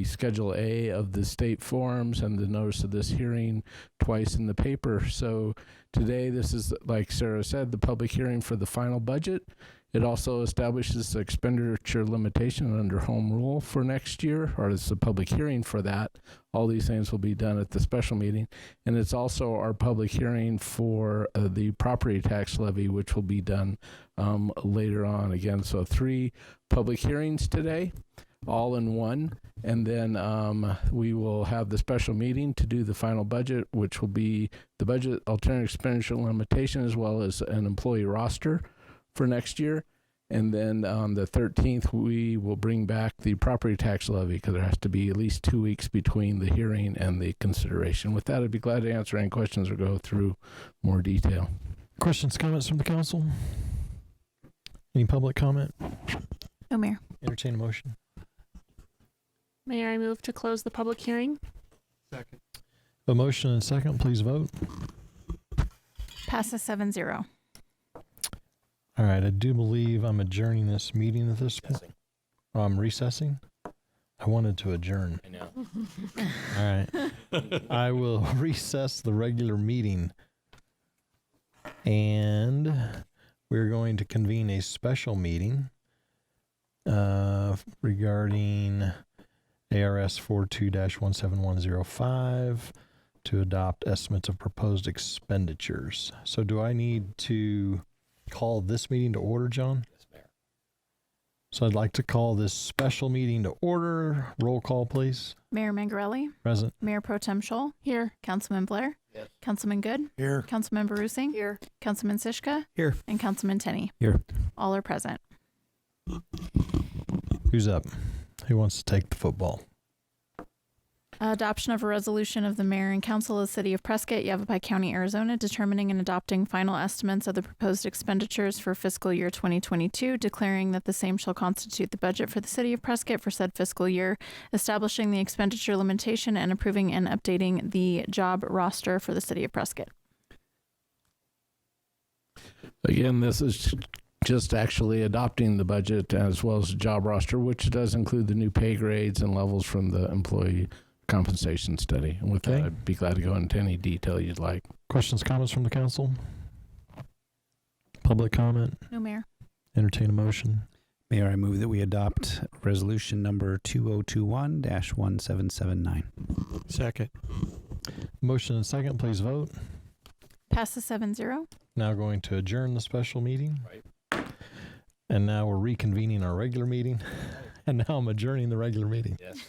Schedule A of the state forms and the notice of this hearing twice in the paper. So today, this is, like Sarah said, the public hearing for the final budget. It also establishes the expenditure limitation under home rule for next year, or it's a public hearing for that. All these things will be done at the special meeting. And it's also our public hearing for the property tax levy, which will be done later on again. So 3 public hearings today, all in one. And then we will have the special meeting to do the final budget, which will be the budget alternative expenditure limitation, as well as an employee roster for next year. And then on the 13th, we will bring back the property tax levy because there has to be at least 2 weeks between the hearing and the consideration. With that, I'd be glad to answer any questions or go through more detail. Questions, comments from the council? Any public comment? No, Mayor. Entertain a motion. Mayor, I move to close the public hearing. Second. A motion and second. Please vote. Passes 7-0. All right, I do believe I'm adjourning this meeting at this point. Oh, I'm recessing? I wanted to adjourn. I know. All right. I will recess the regular meeting. And we're going to convene a special meeting regarding ARS 42-17105 to adopt estimates of proposed expenditures. So do I need to call this meeting to order, John? Yes, Mayor. So I'd like to call this special meeting to order. Roll call, please. Mayor Mangarelli. Present. Mayor Pro Tem Scholl. Here. Councilman Blair. Yes. Councilman Good. Here. Councilman Barusing. Here. Councilman Sishka. Here. And Councilman Tenney. Here. All are present. Who's up? Who wants to take the football? Adoption of a resolution of the Mayor and Council of the City of Prescott, Yavapai County, Arizona, determining and adopting final estimates of the proposed expenditures for fiscal year 2022, declaring that the same shall constitute the budget for the City of Prescott for said fiscal year, establishing the expenditure limitation, and approving and updating the job roster for the City of Prescott. Again, this is just actually adopting the budget as well as the job roster, which does include the new pay grades and levels from the employee compensation study. And with that, I'd be glad to go into any detail you'd like. Questions, comments from the council? Public comment? No, Mayor. Entertain a motion. Mayor, I move that we adopt resolution number 2021-1779. Second. Motion and second, please vote. Passes 7-0. Now going to adjourn the special meeting. Right. And now we're reconvening our regular meeting. And now I'm adjourning the regular meeting. Yes.